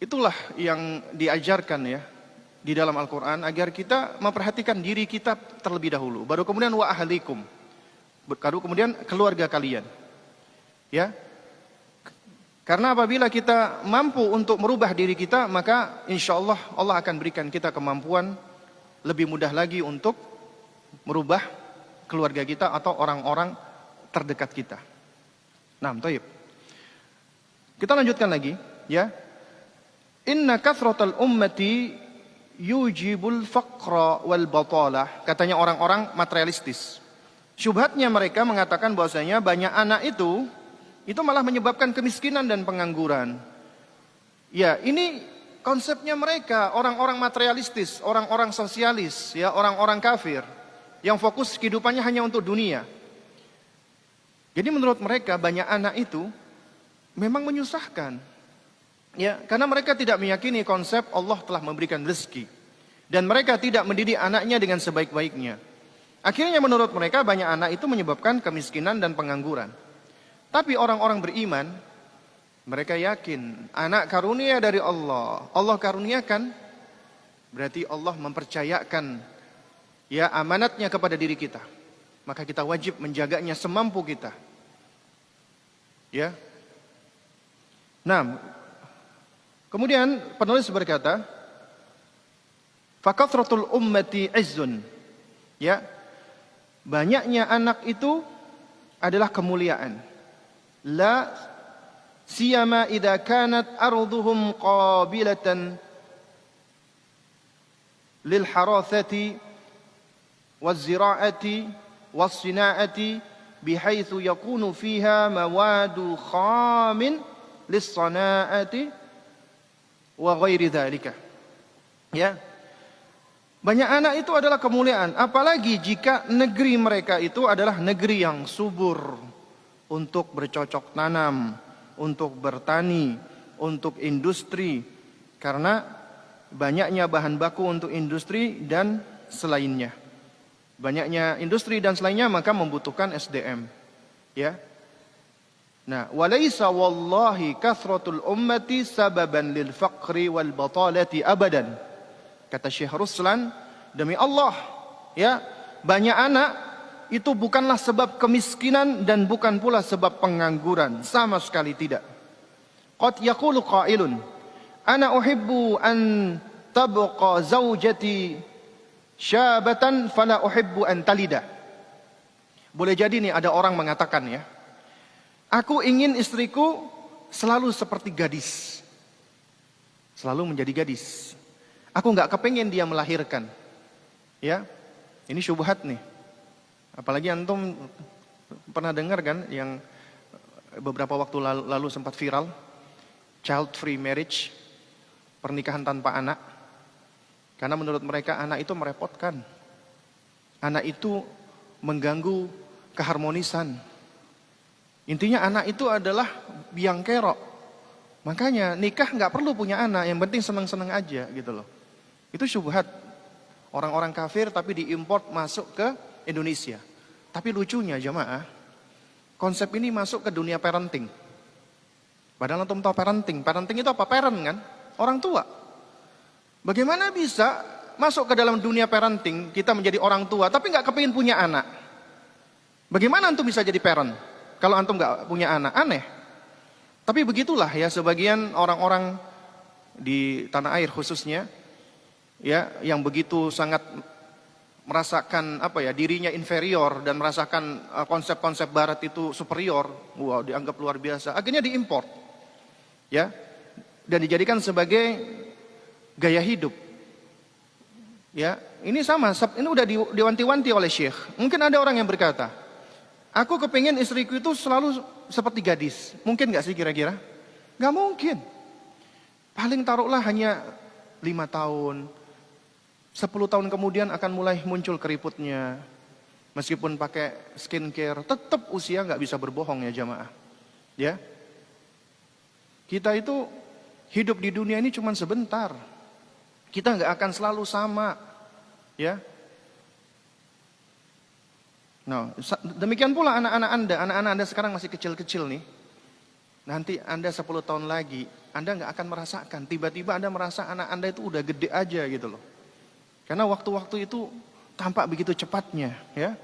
Itulah yang diajarkan ya di dalam Al-Qur'an, agar kita memperhatikan diri kita terlebih dahulu, baru kemudian wa ahlikum, baru kemudian keluarga kalian. Ya. Karena apabila kita mampu untuk merubah diri kita, maka insya Allah Allah akan berikan kita kemampuan lebih mudah lagi untuk merubah keluarga kita atau orang-orang terdekat kita. Nah, baik. Kita lanjutkan lagi, ya. Inna kathratal ummati yujibul faqra wal batalah. Katanya orang-orang materialistis. Syubhatnya mereka mengatakan bahwasanya banyak anak itu malah menyebabkan kemiskinan dan pengangguran. Ya, ini konsepnya mereka, orang-orang materialistis, orang-orang sosialis, ya, orang-orang kafir yang fokus kehidupannya hanya untuk dunia. Jadi menurut mereka banyak anak itu memang menyusahkan. Ya, karena mereka tidak meyakini konsep Allah telah memberikan rezeki dan mereka tidak mendidik anaknya dengan sebaik-baiknya. Akhirnya menurut mereka banyak anak itu menyebabkan kemiskinan dan pengangguran. Tapi orang-orang beriman, mereka yakin anak karunia dari Allah. Allah karuniakan, berarti Allah mempercayakan ya amanatnya kepada diri kita. Maka kita wajib menjaganya semampu kita. Ya. Nah, kemudian penulis berkata, fakathratul ummati izzun. Ya. Banyaknya anak itu adalah kemuliaan. La siyama idza kanat arduhum qabilatan lil harathati waz zira'ati was sina'ati bihaitsu yakunu fiha mawadu khamin lis sana'ati wa ghairi dzalika. Ya. Banyak anak itu adalah kemuliaan, apalagi jika negeri mereka itu adalah negeri yang subur untuk bercocok tanam, untuk bertani, untuk industri, karena banyaknya bahan baku untuk industri dan selainnya. Banyaknya industri dan selainnya maka membutuhkan SDM. Ya. Nah, walaysa wallahi kathratul ummati sababan lil faqri wal batalati abadan. Kata Syekh Ruslan, demi Allah, ya, banyak anak itu bukanlah sebab kemiskinan dan bukan pula sebab pengangguran, sama sekali tidak. Qad yaqulu qailun, ana uhibbu an tabqa zaujati syabatan fala uhibbu an talida. Boleh jadi nih ada orang mengatakan ya, aku ingin istriku selalu seperti gadis, selalu menjadi gadis. Aku nggak kepengen dia melahirkan. Ya, ini syubhat nih. Apalagi antum pernah dengar kan yang beberapa waktu lalu sempat viral, child free marriage, pernikahan tanpa anak. Karena menurut mereka anak itu merepotkan. Anak itu mengganggu keharmonisan. Intinya anak itu adalah biang kerok. Makanya nikah nggak perlu punya anak, yang penting seneng-seneng aja gitu loh. Itu syubhat. Orang-orang kafir tapi diimport masuk ke Indonesia. Tapi lucunya jamaah, konsep ini masuk ke dunia parenting. Padahal antum tahu parenting. Parenting itu apa? Parent kan? Orang tua. Bagaimana bisa masuk ke dalam dunia parenting, kita menjadi orang tua tapi nggak kepingin punya anak? Bagaimana antum bisa jadi parent kalau antum nggak punya anak? Aneh. Tapi begitulah ya sebagian orang-orang di tanah air khususnya, ya, yang begitu sangat merasakan dirinya inferior dan merasakan konsep-konsep barat itu superior, wow, dianggap luar biasa, akhirnya diimpor, ya, dan dijadikan sebagai gaya hidup. Ya, ini sama, ini udah diwanti-wanti oleh Syekh. Mungkin ada orang yang berkata, aku kepingin istriku itu selalu seperti gadis. Mungkin gak sih kira-kira? Gak mungkin. Paling taruhlah hanya 5 tahun, 10 tahun kemudian akan mulai muncul keriputnya. Meskipun pakai skincare, tetap usia gak bisa berbohong ya jamaah. Ya, kita itu hidup di dunia ini cuma sebentar. Kita nggak akan selalu sama, ya. Nah, demikian pula anak-anak Anda sekarang masih kecil-kecil nih. Nanti Anda 10 tahun lagi, Anda nggak akan merasakan. Tiba-tiba Anda merasa anak Anda itu udah gede aja gitu loh. Karena waktu-waktu itu tampak begitu cepatnya, ya.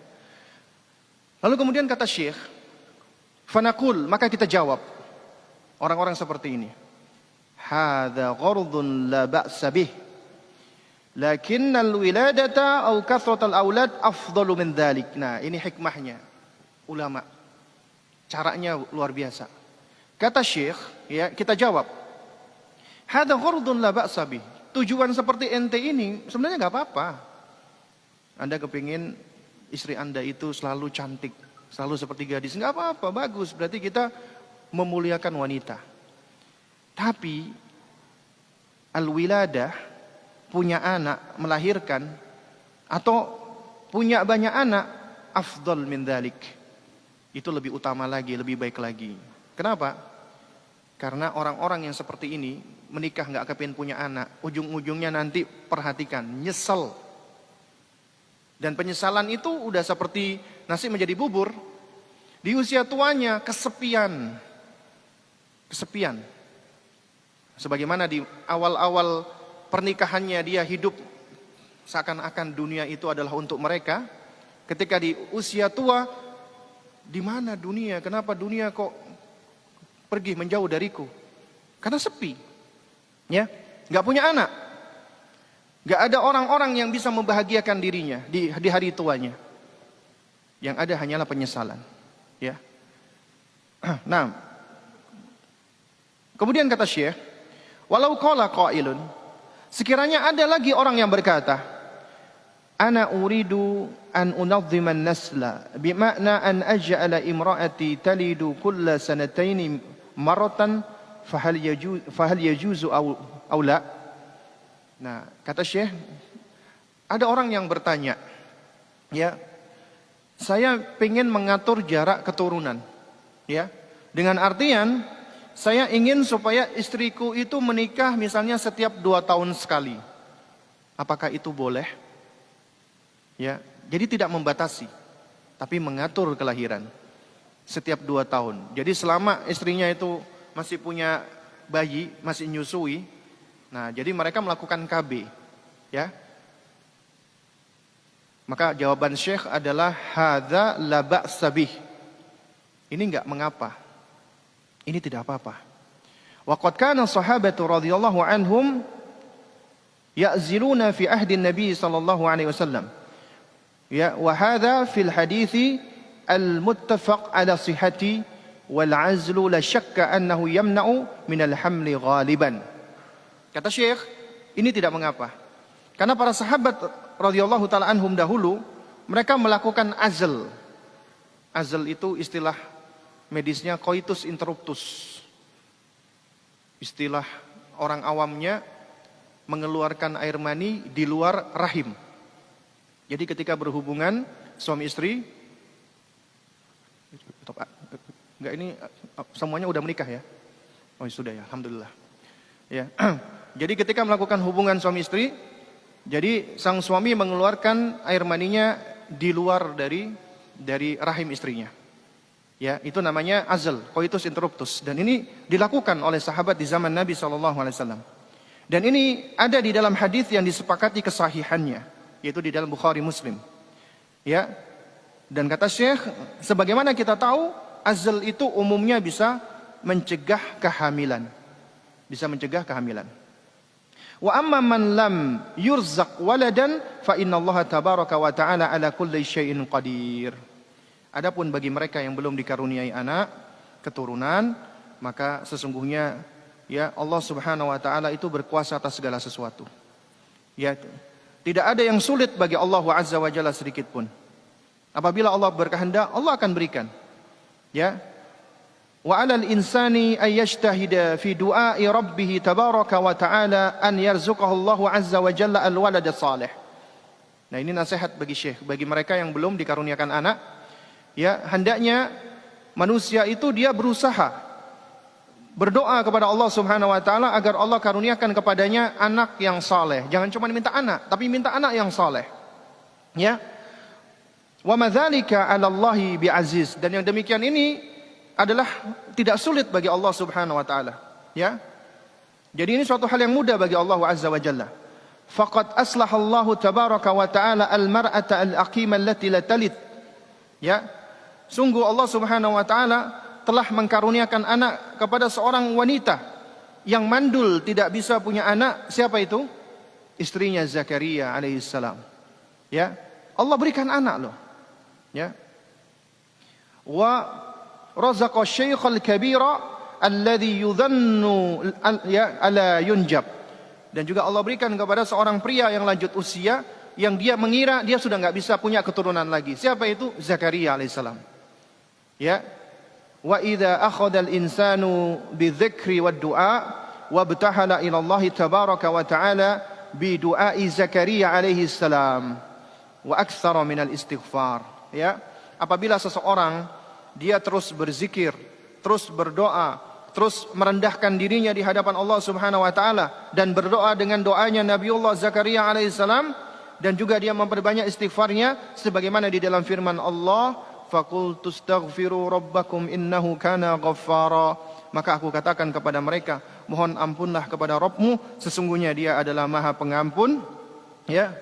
Lalu kemudian kata Syekh, fanaqul, maka kita jawab orang-orang seperti ini. Hadza ghardun la ba'sa bih. Lakinnal wiladata au kathratal aulad afdalu min dzalik. Nah, ini hikmahnya ulama. Caranya luar biasa. Kata Syekh, ya, kita jawab. Hadza ghardun la ba'sa bih. Tujuan seperti ente ini sebenarnya enggak apa-apa. Anda kepingin istri Anda itu selalu cantik, selalu seperti gadis, enggak apa-apa, bagus. Berarti kita memuliakan wanita. Tapi al-wiladah, punya anak, melahirkan, atau punya banyak anak, afdal min dzalik. Itu lebih utama lagi, lebih baik lagi. Kenapa? Karena orang-orang yang seperti ini menikah nggak kepingin punya anak, ujung-ujungnya nanti perhatikan, nyesel. Dan penyesalan itu udah seperti nasi menjadi bubur. Di usia tuanya kesepian. Kesepian. Sebagaimana di awal-awal pernikahannya dia hidup seakan-akan dunia itu adalah untuk mereka. Ketika di usia tua, di mana dunia? Kenapa dunia kok pergi menjauh dariku? Karena sepi, ya, nggak punya anak, nggak ada orang-orang yang bisa membahagiakan dirinya di hari tuanya. Yang ada hanyalah penyesalan, ya. Nah, kemudian kata Syekh, walau qala qailun, sekiranya ada lagi orang yang berkata, ana uridu an unadhdhima an-nasla bima'na an aj'ala imra'ati talidu kulla sanatayn maratan fahal yajuzu aw la. Nah, kata Syekh, ada orang yang bertanya, ya, saya ingin mengatur jarak keturunan, ya, dengan artian saya ingin supaya istriku itu menikah misalnya setiap 2 tahun sekali. Apakah itu boleh? Ya, jadi tidak membatasi, tapi mengatur kelahiran setiap 2 tahun. Jadi selama istrinya itu masih punya bayi, masih nyusui, nah jadi mereka melakukan KB, ya. Maka jawaban Syekh adalah hadza la ba'sa bih. Ini enggak mengapa. Ini tidak apa-apa. Wa qad kana sahabatu radhiyallahu anhum ya'ziluna fi ahdi Nabi sallallahu alaihi wasallam. Ya, wa hadha fil hadithi al-muttafaq ala sihhati wal 'azlu la syakka annahu yamna'u min al-hamli ghaliban. Kata Syekh, ini tidak mengapa. Karena para sahabat radhiyallahu taala anhum dahulu mereka melakukan azl. Azl itu istilah medisnya coitus interruptus. Istilah orang awamnya mengeluarkan air mani di luar rahim. Jadi ketika berhubungan suami istri, enggak, ini semuanya udah menikah ya? Oh sudah ya, alhamdulillah. Ya. Jadi ketika melakukan hubungan suami istri, jadi sang suami mengeluarkan air maninya di luar dari rahim istrinya. Ya, itu namanya azl, coitus interruptus, dan ini dilakukan oleh sahabat di zaman Nabi SAW. Dan ini ada di dalam hadis yang disepakati kesahihannya, yaitu di dalam Bukhari Muslim. Ya, dan kata Syekh, sebagaimana kita tahu, azl itu umumnya bisa mencegah kehamilan, bisa mencegah kehamilan. Wa amma man lam yurzaq waladan fa innallaha tabaraka wa ta'ala ala kulli syai'in qadir. Adapun bagi mereka yang belum dikaruniai anak, keturunan, maka sesungguhnya ya Allah Subhanahu wa taala itu berkuasa atas segala sesuatu. Ya, tidak ada yang sulit bagi Allah Azza wa Jalla sedikit pun. Apabila Allah berkehendak, Allah akan berikan. Ya. Wa 'alal insani ay yajtahida fi du'a'i rabbih tabaraka wa ta'ala an yarzuqahu Allah Azza wa Jalla al-walad salih. Nah, ini nasihat bagi syekh, bagi mereka yang belum dikaruniakan anak. Ya, hendaknya manusia itu dia berusaha berdoa kepada Allah Subhanahu wa taala agar Allah karuniakan kepadanya anak yang saleh. Jangan cuma minta anak, tapi minta anak yang saleh. Ya. Wa madzalika 'ala Allahi bi'aziz. Dan yang demikian ini adalah tidak sulit bagi Allah Subhanahu wa taala. Ya. Jadi ini suatu hal yang mudah bagi Allah Azza wa Jalla. Faqad aslahallahu tabaraka wa taala al-mar'ata al-aqimah allati la talid. Ya. Sungguh Allah Subhanahu wa taala telah mengkaruniakan anak kepada seorang wanita yang mandul, tidak bisa punya anak. Siapa itu? Istrinya Zakaria alaihissalam. Ya. Allah berikan anak loh. Ya. Wa razaqa syaikhal kabira alladhi yudhannu ala yunjab. Dan juga Allah berikan kepada seorang pria yang lanjut usia yang dia mengira dia sudah enggak bisa punya keturunan lagi. Siapa itu? Zakaria alaihissalam. Ya, wa idza akhadha al-insanu bidzikri wad-du'a wa btahala ila Allah tabaraka wa ta'ala bi du'ai Zakaria alaihi salam wa aktsara min al-istighfar. Ya, apabila seseorang dia terus berzikir, terus berdoa, terus merendahkan dirinya di hadapan Allah Subhanahu wa taala dan berdoa dengan doanya Nabiullah Zakaria alaihi salam, dan juga dia memperbanyak istighfarnya sebagaimana di dalam firman Allah, faqultu astaghfiru rabbakum innahu kana ghaffara. Maka aku katakan kepada mereka, mohon ampunlah kepada Rabbmu, sesungguhnya dia adalah Maha Pengampun. Ya.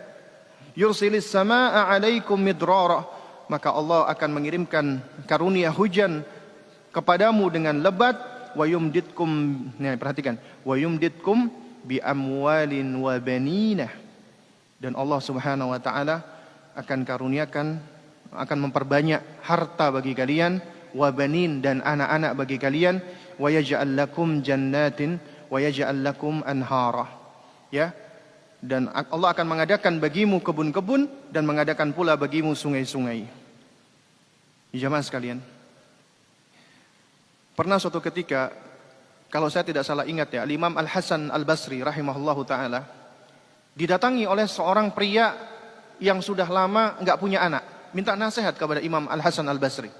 Yursilis samaa'a 'alaikum midrara. Maka Allah akan mengirimkan karunia hujan kepadamu dengan lebat. Wa yumditkum, nah perhatikan, wa yumditkum bi amwalin wa baninah. Dan Allah Subhanahu wa taala akan karuniakan, akan memperbanyak harta bagi kalian, wa banin, dan anak-anak bagi kalian, wa yaj'al lakum jannatin wa yaj'al lakum anhara. Ya. Dan Allah akan mengadakan bagimu kebun-kebun dan mengadakan pula bagimu sungai-sungai. Jamaah sekalian, pernah suatu ketika, kalau saya tidak salah ingat ya, Imam Al-Hasan Al-Basri rahimahullahu taala didatangi oleh seorang pria yang sudah lama enggak punya anak, minta nasihat kepada Imam Al-Hasan Al-Basri.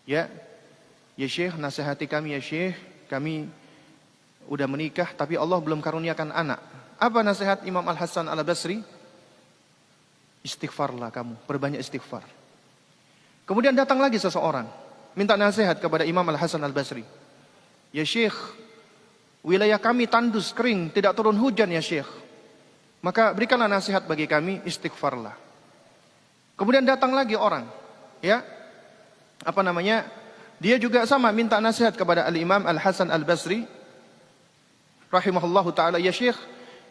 Ya Syekh, nasihati kami ya Syekh, kami udah menikah tapi Allah belum karuniakan anak. Apa nasihat Imam Al-Hasan Al-Basri? Istighfarlah kamu, perbanyak istighfar. Kemudian datang lagi seseorang, minta nasihat kepada Imam Al-Hasan Al-Basri. Ya Syekh, wilayah kami tandus, kering, tidak turun hujan ya Syekh. Maka berikanlah nasihat bagi kami, istighfarlah. Kemudian datang lagi orang, ya, dia juga sama minta nasihat kepada Al-Imam Al-Hasan Al-Basri rahimahullahu ta'ala. Ya Syekh,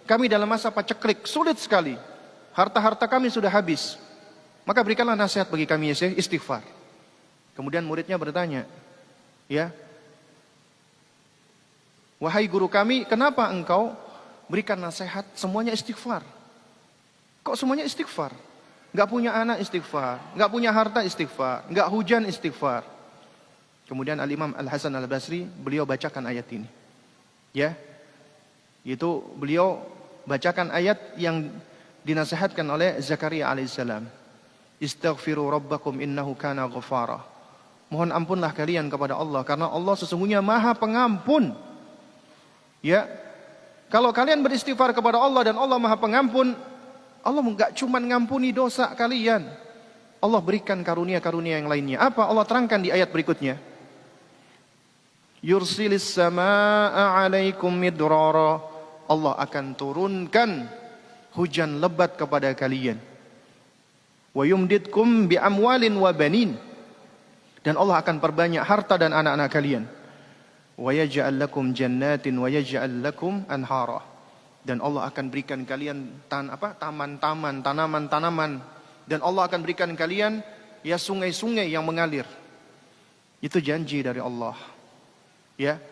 kami dalam masa paceklik, sulit sekali, harta-harta kami sudah habis. Maka berikanlah nasihat bagi kami ya Syekh, istighfar. Kemudian muridnya bertanya, ya, wahai guru kami, kenapa engkau berikan nasihat semuanya istighfar? Kok semuanya istighfar? Enggak punya anak istighfar, enggak punya harta istighfar, enggak hujan istighfar. Kemudian Al-Imam Al-Hasan Al-Basri, beliau bacakan ayat ini. Ya. Itu beliau bacakan ayat yang dinasihatkan oleh Zakaria alaihissalam. Istaghfiru rabbakum innahu kana ghaffara. Mohon ampunlah kalian kepada Allah karena Allah sesungguhnya Maha Pengampun. Ya. Kalau kalian beristighfar kepada Allah dan Allah Maha Pengampun, Allah enggak cuma ngampuni dosa kalian, Allah berikan karunia-karunia yang lainnya. Apa? Allah terangkan di ayat berikutnya. Yursilis samaa'a 'alaikum midrara. Allah akan turunkan hujan lebat kepada kalian. Wa yumditkum bi amwalin wa banin. Dan Allah akan perbanyak harta dan anak-anak kalian. Wa yaj'al lakum jannatin wa yaj'al lakum anhara. Dan Allah akan berikan kalian taman-taman, tanaman-tanaman. Dan Allah akan berikan kalian ya sungai-sungai yang mengalir. Itu janji dari Allah. Ya.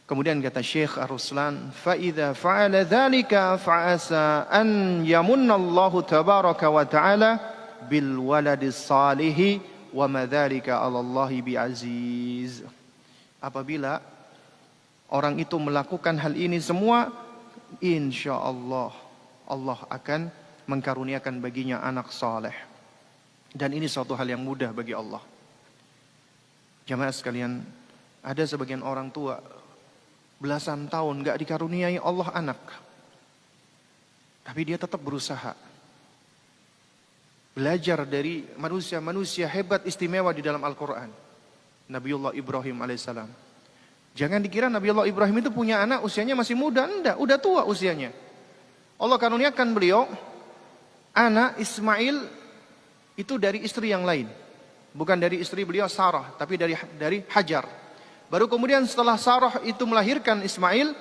Kemudian kata Syekh Ar-Ruslan, fa idza fa'ala dzalika fa'asa an yamunna Allah tabaraka wa ta'ala bil waladis salih wa madzalika 'ala Allah bi'aziz. Apabila orang itu melakukan hal ini semua, insyaallah Allah akan mengkaruniakan baginya anak saleh. Dan ini suatu hal yang mudah bagi Allah. Jamaah sekalian, ada sebagian orang tua belasan tahun gak dikaruniai Allah anak, tapi dia tetap berusaha belajar dari manusia-manusia hebat istimewa di dalam Al-Quran. Nabiullah Ibrahim alaihissalam. Jangan dikira Nabiullah Ibrahim itu punya anak usianya masih muda. Enggak, udah tua usianya. Allah karuniakan beliau anak Ismail itu dari istri yang lain. Bukan dari istri beliau Sarah, tapi dari Hajar. Baru kemudian setelah Sarah itu melahirkan Ismail,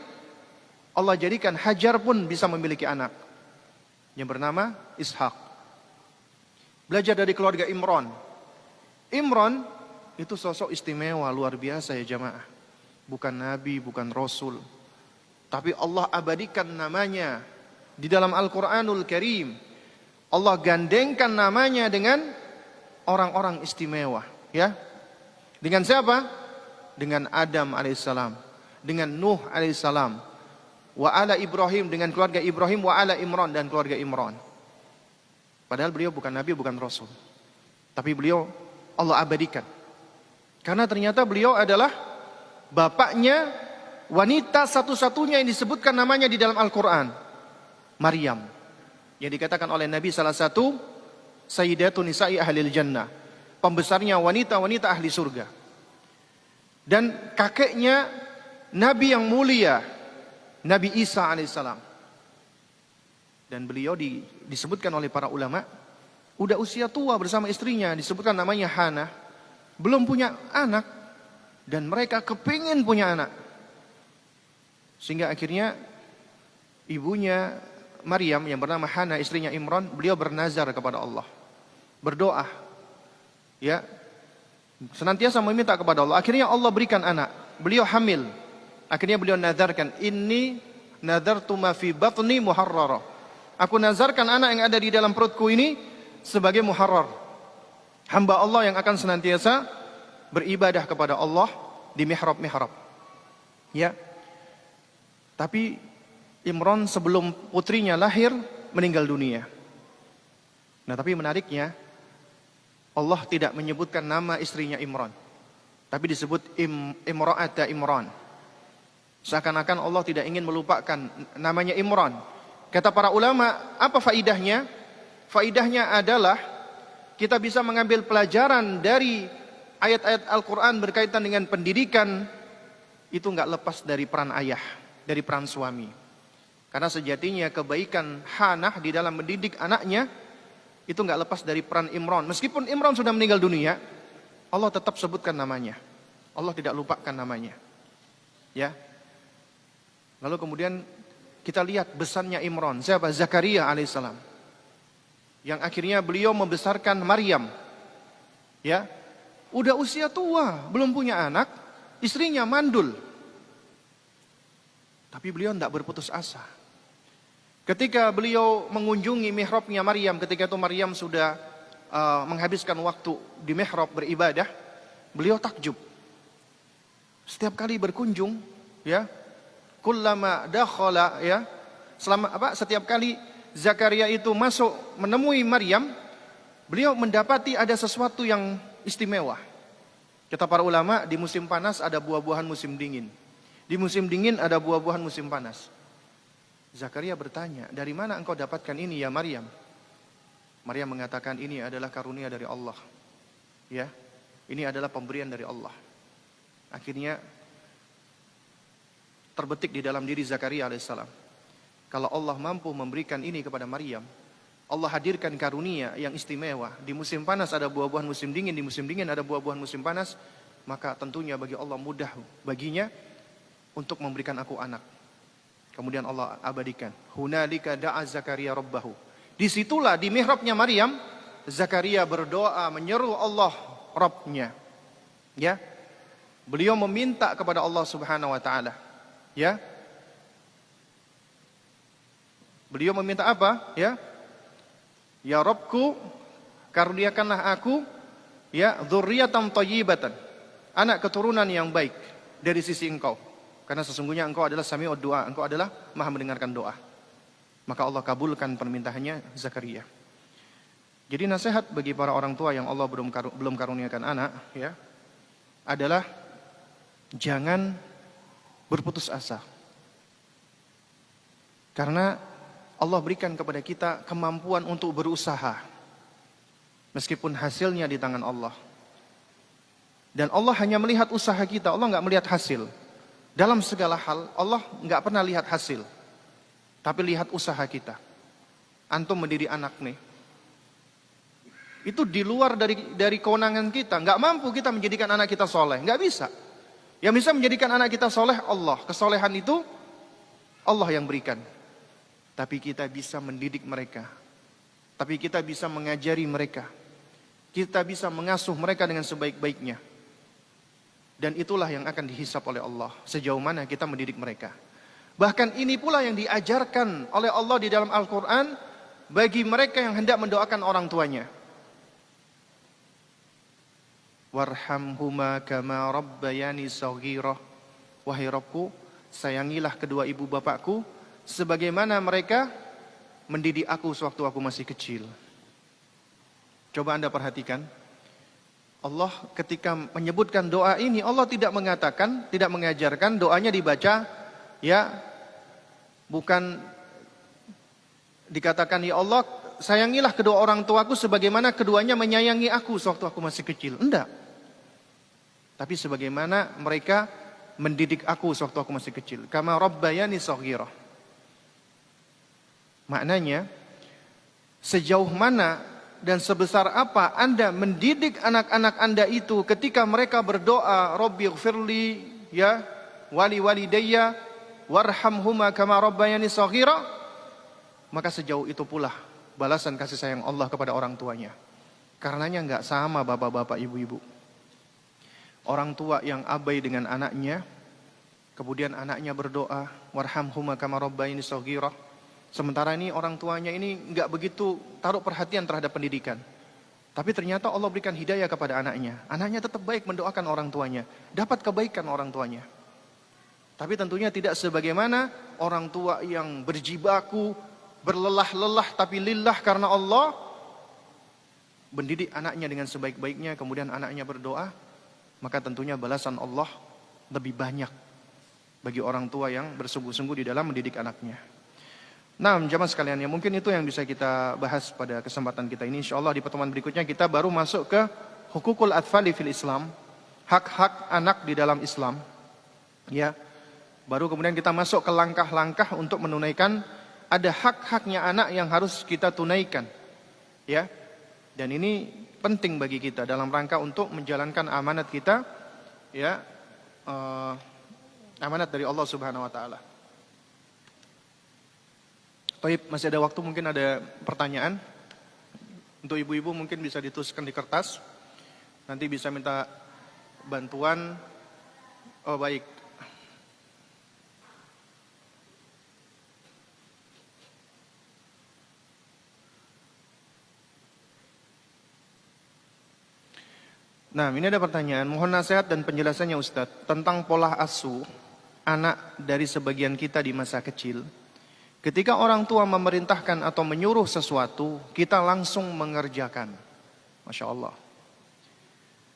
Allah jadikan Hajar pun bisa memiliki anak yang bernama Ishak. Belajar dari keluarga Imran. Imran itu sosok istimewa luar biasa ya jamaah. Bukan nabi, bukan rasul, tapi Allah abadikan namanya di dalam Al-Quranul Karim. Allah gandengkan namanya dengan orang-orang istimewa, ya. Dengan siapa? Dengan Adam alaihissalam, dengan Nuh alaihissalam, wa ala Ibrahim, dengan keluarga Ibrahim, wa ala Imran, dan keluarga Imran. Padahal beliau bukan nabi, bukan rasul, tapi beliau Allah abadikan. Karena ternyata beliau adalah bapaknya wanita satu-satunya yang disebutkan namanya di dalam Al-Quran, Maryam, yang dikatakan oleh Nabi salah satu Sayyidatun Nisa'i Ahlil Jannah, pembesarnya wanita-wanita ahli surga. Dan kakeknya Nabi yang mulia, Nabi Isa alaihissalam. Dan beliau disebutkan oleh para ulama, udah usia tua bersama istrinya, disebutkan namanya Hana, belum punya anak, dan mereka kepingin punya anak. Sehingga akhirnya ibunya Maryam yang bernama Hana, istrinya Imran, beliau bernazar kepada Allah, berdoa, ya, senantiasa meminta kepada Allah. Akhirnya Allah berikan anak. Beliau hamil. Akhirnya beliau nazarkan, inni nazartu ma fi batni muharrara. Aku nazarkan anak yang ada di dalam perutku ini sebagai muharrar, hamba Allah yang akan senantiasa beribadah kepada Allah di mihrab-mihrab. Ya. Tapi Imran sebelum putrinya lahir meninggal dunia. Nah, tapi menariknya Allah tidak menyebutkan nama istrinya Imran, tapi disebut Imra'ata Imran. Seakan-akan Allah tidak ingin melupakan namanya Imran. Kata para ulama, apa faidahnya? Faidahnya adalah kita bisa mengambil pelajaran dari ayat-ayat Al-Quran berkaitan dengan pendidikan. Itu nggak lepas dari peran ayah, dari peran suami. Karena sejatinya kebaikan Hanah di dalam mendidik anaknya itu nggak lepas dari peran Imran. Meskipun Imran sudah meninggal dunia, Allah tetap sebutkan namanya. Allah tidak lupakan namanya. Ya. Lalu kemudian kita lihat besarnya Imran. Siapa? Zakaria alaihissalam. Yang akhirnya beliau membesarkan Maryam. Ya. Udah usia tua, belum punya anak, istrinya mandul. Tapi beliau tidak berputus asa. Ketika beliau mengunjungi mihrabnya Maryam, ketika itu Maryam sudah menghabiskan waktu di mihrab beribadah, beliau takjub. Setiap kali berkunjung, ya, kullama dakhala, ya, setiap kali Zakaria itu masuk menemui Maryam, beliau mendapati ada sesuatu yang istimewa. Kata para ulama, di musim panas ada buah-buahan musim dingin. Di musim dingin ada buah-buahan musim panas. Zakaria bertanya, dari mana engkau dapatkan ini ya Maryam? Maryam mengatakan, ini adalah karunia dari Allah. Ya, ini adalah pemberian dari Allah. Akhirnya terbetik di dalam diri Zakaria alaihissalam. Kalau Allah mampu memberikan ini kepada Maryam, Allah hadirkan karunia yang istimewa. Di musim panas ada buah-buahan musim dingin, di musim dingin ada buah-buahan musim panas. Maka tentunya bagi Allah mudah baginya untuk memberikan aku anak. Kemudian Allah abadikan. Hunalika da'a Zakaria rabbahu. Disitulah di mihrabnya Maryam, Zakaria berdoa menyeru Allah Rabbnya. Ya. Beliau meminta kepada Allah Subhanahu wa taala. Ya. Beliau meminta apa? Ya. Ya Rabbku, karuniakanlah aku ya dzurriatan thayyibatan. Anak keturunan yang baik dari sisi Engkau. Karena sesungguhnya Engkau adalah Sami'ud Du'a, Engkau adalah Maha mendengarkan doa. Maka Allah kabulkan permintaannya Zakaria. Jadi nasihat bagi para orang tua yang Allah belum karuniakan anak ya adalah jangan berputus asa. Karena Allah berikan kepada kita kemampuan untuk berusaha. Meskipun hasilnya di tangan Allah. Dan Allah hanya melihat usaha kita, Allah nggak melihat hasil. Dalam segala hal, Allah nggak pernah lihat hasil. Tapi lihat usaha kita. Antum mendidik anak nih. Itu di luar dari kewenangan kita. Nggak mampu kita menjadikan anak kita soleh. Nggak bisa. Yang bisa menjadikan anak kita soleh, Allah. Kesolehan itu, Allah yang berikan. Tapi kita bisa mendidik mereka. Tapi kita bisa mengajari mereka. Kita bisa mengasuh mereka dengan sebaik-baiknya. Dan itulah yang akan dihisap oleh Allah. Sejauh mana kita mendidik mereka. Bahkan ini pula yang diajarkan oleh Allah di dalam Al-Quran. Bagi mereka yang hendak mendoakan orang tuanya. Warhamhuma kama rabbayani shaghira. Wahai Rabbku, sayangilah kedua ibu bapakku. Sebagaimana mereka mendidik aku sewaktu aku masih kecil. Coba Anda perhatikan. Allah ketika menyebutkan doa ini, Allah tidak mengatakan, tidak mengajarkan doanya dibaca, ya, bukan dikatakan, ya Allah, sayangilah kedua orang tuaku sebagaimana keduanya menyayangi aku sewaktu aku masih kecil. Enggak. Tapi sebagaimana mereka mendidik aku sewaktu aku masih kecil. Kama rabbayani shaghira. Maknanya, sejauh mana dan sebesar apa Anda mendidik anak-anak Anda itu ketika mereka berdoa, Rabbighfirli ya wali walidayya warhamhuma kama rabbayani shaghira, maka sejauh itu pula balasan kasih sayang Allah kepada orang tuanya. Karenanya enggak sama bapak-bapak, ibu-ibu. Orang tua yang abai dengan anaknya, kemudian anaknya berdoa, warhamhuma kama rabbayani shaghira. Sementara ini orang tuanya ini nggak begitu taruh perhatian terhadap pendidikan. Tapi ternyata Allah berikan hidayah kepada anaknya. Anaknya tetap baik mendoakan orang tuanya. Dapat kebaikan orang tuanya. Tapi tentunya tidak sebagaimana orang tua yang berjibaku, berlelah-lelah tapi lillah karena Allah. Mendidik anaknya dengan sebaik-baiknya, kemudian anaknya berdoa. Maka tentunya balasan Allah lebih banyak bagi orang tua yang bersungguh-sungguh di dalam mendidik anaknya. Nah, jamaah sekalian, ya mungkin itu yang bisa kita bahas pada kesempatan kita ini. Insyaallah di pertemuan berikutnya kita baru masuk ke hukukul atfali fil Islam, hak-hak anak di dalam Islam. Ya. Baru kemudian kita masuk ke langkah-langkah untuk menunaikan ada hak-haknya anak yang harus kita tunaikan. Ya. Dan ini penting bagi kita dalam rangka untuk menjalankan amanat kita, ya. Amanat dari Allah Subhanahu wa taala. Baik, masih ada waktu, mungkin ada pertanyaan. Untuk ibu-ibu mungkin bisa dituliskan di kertas. Nanti bisa minta bantuan. Oh baik. Nah, ini ada pertanyaan. Mohon nasihat dan penjelasannya Ustadz tentang pola asuh anak dari sebagian kita di masa kecil. Ketika orang tua memerintahkan atau menyuruh sesuatu, kita langsung mengerjakan. Masya Allah.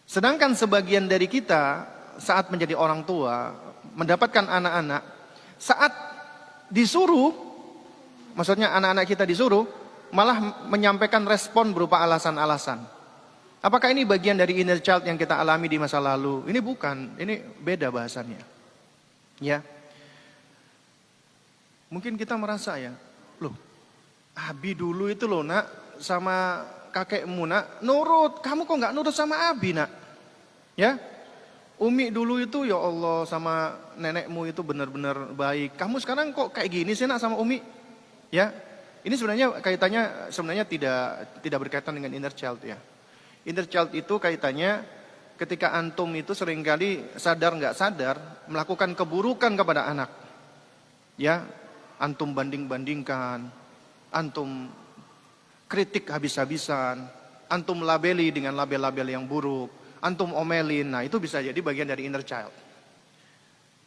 Sedangkan sebagian dari kita saat menjadi orang tua, mendapatkan anak-anak, saat disuruh, maksudnya anak-anak kita disuruh, malah menyampaikan respon berupa alasan-alasan. Apakah ini bagian dari inner child yang kita alami di masa lalu? Ini bukan, ini beda bahasannya. Ya. Mungkin kita merasa ya, loh, Abi dulu itu loh nak, sama kakekmu nak, nurut, kamu kok nggak nurut sama Abi nak? Ya, Umi dulu itu ya Allah sama nenekmu itu benar-benar baik. Kamu sekarang kok kayak gini sih nak sama Umi? Ya, ini sebenarnya kaitannya sebenarnya tidak berkaitan dengan inner child ya. Inner child itu kaitannya ketika antum itu seringkali sadar nggak sadar melakukan keburukan kepada anak. Ya, antum banding-bandingkan, antum kritik habis-habisan, antum labeli dengan label-label yang buruk, antum omelin. Nah, itu bisa jadi bagian dari inner child.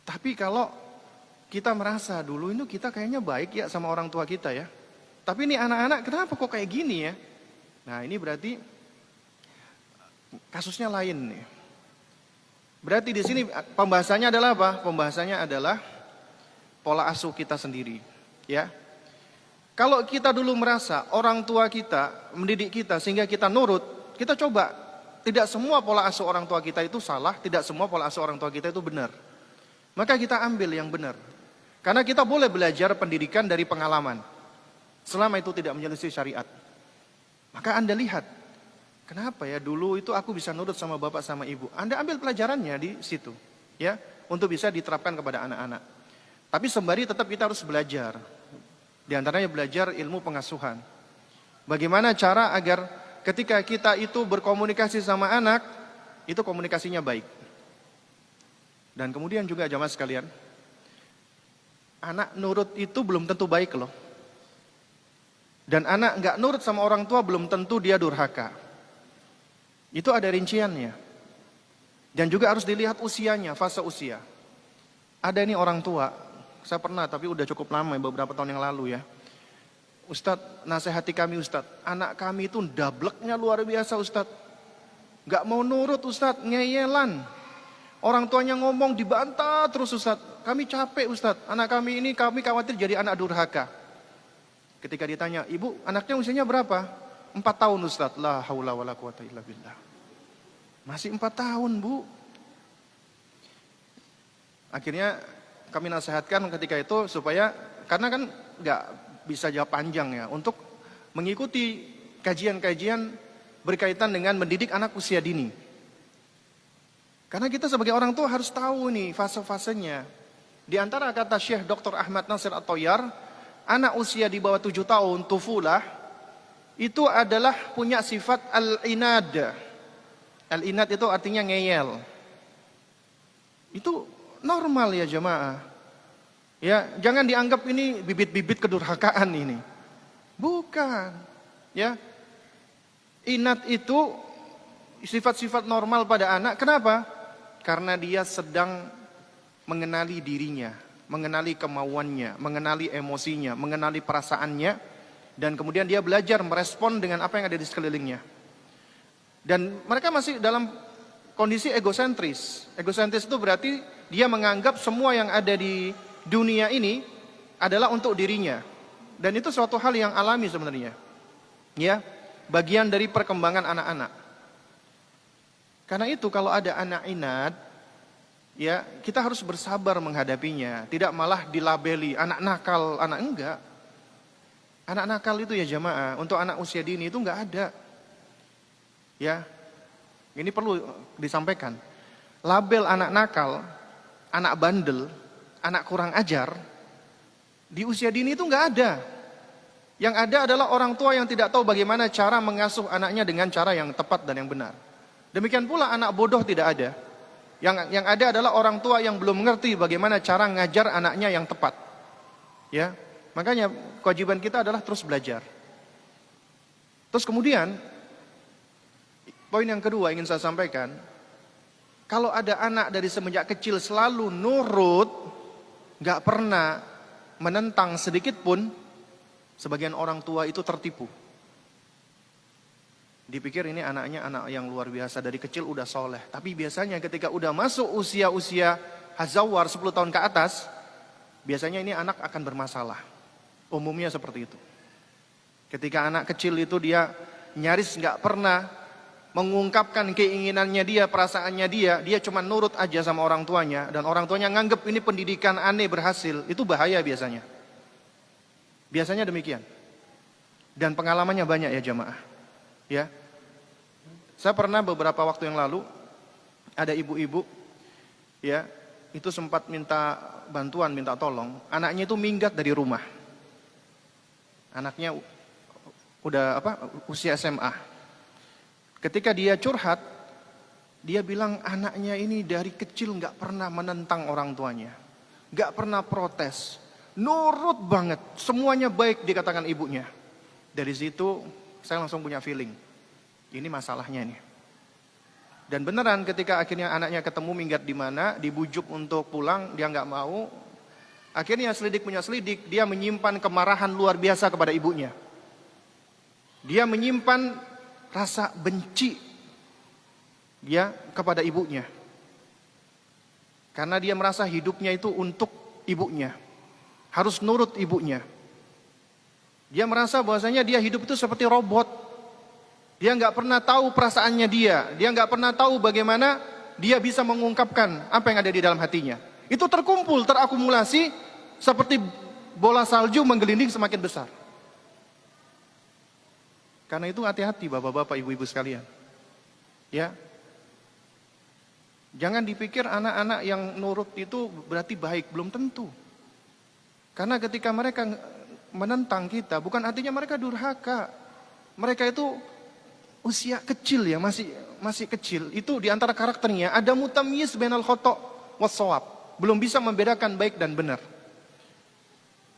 Tapi kalau kita merasa dulu itu kita kayaknya baik ya sama orang tua kita ya. Tapi ini anak-anak kenapa kok kayak gini ya? Nah, ini berarti kasusnya lain nih. Berarti di sini pembahasannya adalah apa? Pembahasannya adalah pola asuh kita sendiri, ya. Kalau kita dulu merasa orang tua kita mendidik kita sehingga kita nurut, kita coba. Tidak semua pola asuh orang tua kita itu salah, tidak semua pola asuh orang tua kita itu benar. Maka kita ambil yang benar. Karena kita boleh belajar pendidikan dari pengalaman. Selama itu tidak menyelisih syariat. Maka Anda lihat, kenapa ya dulu itu aku bisa nurut sama bapak sama ibu. Anda ambil pelajarannya di situ, ya, untuk bisa diterapkan kepada anak-anak. Tapi sembari tetap kita harus belajar. Di antaranya belajar ilmu pengasuhan. Bagaimana cara agar ketika kita itu berkomunikasi sama anak, itu komunikasinya baik. Dan kemudian juga jamaah sekalian, anak nurut itu belum tentu baik loh. Dan anak nggak nurut sama orang tua belum tentu dia durhaka. Itu ada rinciannya. Dan juga harus dilihat usianya, fase usia. Ada nih orang tua, saya pernah tapi udah cukup lama, beberapa tahun yang lalu ya. Ustadz, nasihati kami Ustadz, anak kami itu dableknya luar biasa Ustadz. Nggak mau nurut Ustadz, ngeyelan. Orang tuanya ngomong dibantah terus Ustadz. Kami capek Ustadz, anak kami ini kami khawatir jadi anak durhaka. Ketika ditanya, ibu anaknya usianya berapa? 4 tahun Ustadz. La haula wala quwata illa billah. Masih 4 tahun bu. Akhirnya kami nasihatkan ketika itu supaya, karena kan nggak bisa jawab panjang ya, untuk mengikuti kajian-kajian berkaitan dengan mendidik anak usia dini. Karena kita sebagai orang tua harus tahu nih fase-fasenya. Di antara kata Syekh Dr. Ahmad Nasir At-Toyar, anak usia di bawah 7 tahun, tufulah, itu adalah punya sifat al-inad. Al-inad itu artinya ngeyel. Itu normal ya jemaah. Ya, jangan dianggap ini bibit-bibit kedurhakaan ini. Bukan. Ya. Inad itu sifat-sifat normal pada anak. Kenapa? Karena dia sedang mengenali dirinya, mengenali kemauannya, mengenali emosinya, mengenali perasaannya, dan kemudian dia belajar merespon dengan apa yang ada di sekelilingnya. Dan mereka masih dalam kondisi egosentris. Egosentris itu berarti dia menganggap semua yang ada di dunia ini adalah untuk dirinya. Dan itu suatu hal yang alami sebenarnya. Ya, bagian dari perkembangan anak-anak. Karena itu kalau ada anak inad, ya kita harus bersabar menghadapinya. Tidak malah dilabeli anak nakal, anak enggak. Anak nakal itu ya jamaah, untuk anak usia dini itu enggak ada. Ya, ini perlu disampaikan. Label anak nakal, anak bandel, anak kurang ajar, di usia dini itu enggak ada. Yang ada adalah orang tua yang tidak tahu bagaimana cara mengasuh anaknya dengan cara yang tepat dan yang benar. Demikian pula anak bodoh tidak ada. Yang ada adalah orang tua yang belum mengerti bagaimana cara ngajar anaknya yang tepat. Ya, makanya kewajiban kita adalah terus belajar. Terus kemudian poin yang kedua ingin saya sampaikan, kalau ada anak dari semenjak kecil selalu nurut, nggak pernah menentang sedikit pun, sebagian orang tua itu tertipu. Dipikir ini anaknya anak yang luar biasa, dari kecil udah soleh. Tapi biasanya ketika udah masuk usia-usia hazawar 10 tahun ke atas, biasanya ini anak akan bermasalah. Umumnya seperti itu. Ketika anak kecil itu dia nyaris nggak pernah mengungkapkan keinginannya dia, perasaannya dia cuma nurut aja sama orang tuanya. Dan orang tuanya nganggep ini pendidikan aneh berhasil, itu bahaya biasanya. Biasanya demikian. Dan pengalamannya banyak ya jamaah. Ya. Saya pernah beberapa waktu yang lalu ada ibu-ibu ya, itu sempat minta bantuan, minta tolong. Anaknya itu minggat dari rumah. Anaknya udah usia SMA. Ketika dia curhat, dia bilang anaknya ini dari kecil nggak pernah menentang orang tuanya, nggak pernah protes, nurut banget, semuanya baik dikatakan ibunya. Dari situ saya langsung punya feeling, ini masalahnya nih. Dan beneran ketika akhirnya anaknya ketemu minggat di mana, dibujuk untuk pulang, dia nggak mau. Akhirnya selidik punya selidik, dia menyimpan kemarahan luar biasa kepada ibunya. Dia menyimpan rasa benci dia kepada ibunya. Karena dia merasa hidupnya itu untuk ibunya. Harus nurut ibunya. Dia merasa bahwasanya dia hidup itu seperti robot. Dia nggak pernah tahu perasaannya dia. Dia nggak pernah tahu bagaimana dia bisa mengungkapkan apa yang ada di dalam hatinya. Itu terkumpul, terakumulasi seperti bola salju menggelinding semakin besar. Karena itu hati-hati bapak-bapak, ibu-ibu sekalian. Ya. Jangan dipikir anak-anak yang nurut itu berarti baik, belum tentu. Karena ketika mereka menentang kita, bukan artinya mereka durhaka. Mereka itu usia kecil ya, masih kecil. Itu diantara karakternya ada mutamyiz bainal khata' was shawab. Belum bisa membedakan baik dan benar.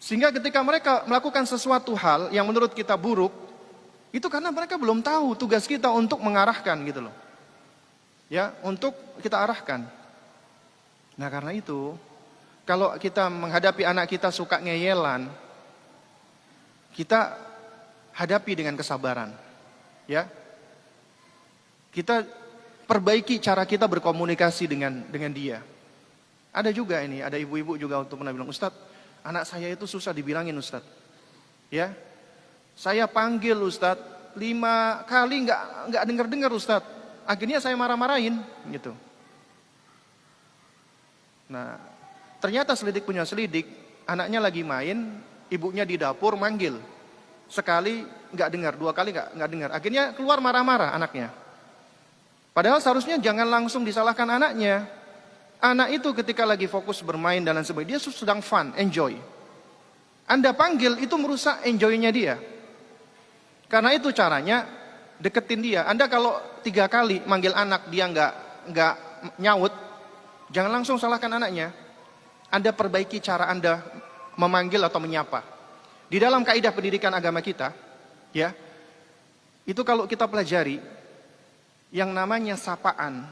Sehingga ketika mereka melakukan sesuatu hal yang menurut kita buruk, itu karena mereka belum tahu tugas kita untuk mengarahkan gitu loh. Ya, untuk kita arahkan. Nah, karena itu kalau kita menghadapi anak kita suka ngeyelan, kita hadapi dengan kesabaran. Ya. Kita perbaiki cara kita berkomunikasi dengan dia. Ada juga ini, ada ibu-ibu juga waktu pernah bilang, "Ustadz, anak saya itu susah dibilangin, Ustadz." Ya. Saya panggil Ustadz 5 kali nggak dengar Ustadz. Akhirnya saya marah-marahin gitu. Nah, ternyata selidik punya selidik, anaknya lagi main, ibunya di dapur manggil. Sekali nggak dengar, 2 kali nggak dengar. Akhirnya keluar marah-marah anaknya. Padahal seharusnya jangan langsung disalahkan anaknya. Anak itu ketika lagi fokus bermain dan lain sebagainya, dia sedang fun, enjoy. Anda panggil itu merusak enjoy-nya dia. Karena itu caranya deketin dia. Anda kalau 3 kali manggil anak dia nggak nyaut, jangan langsung salahkan anaknya. Anda perbaiki cara Anda memanggil atau menyapa. Di dalam kaidah pendidikan agama kita, ya, itu kalau kita pelajari, yang namanya sapaan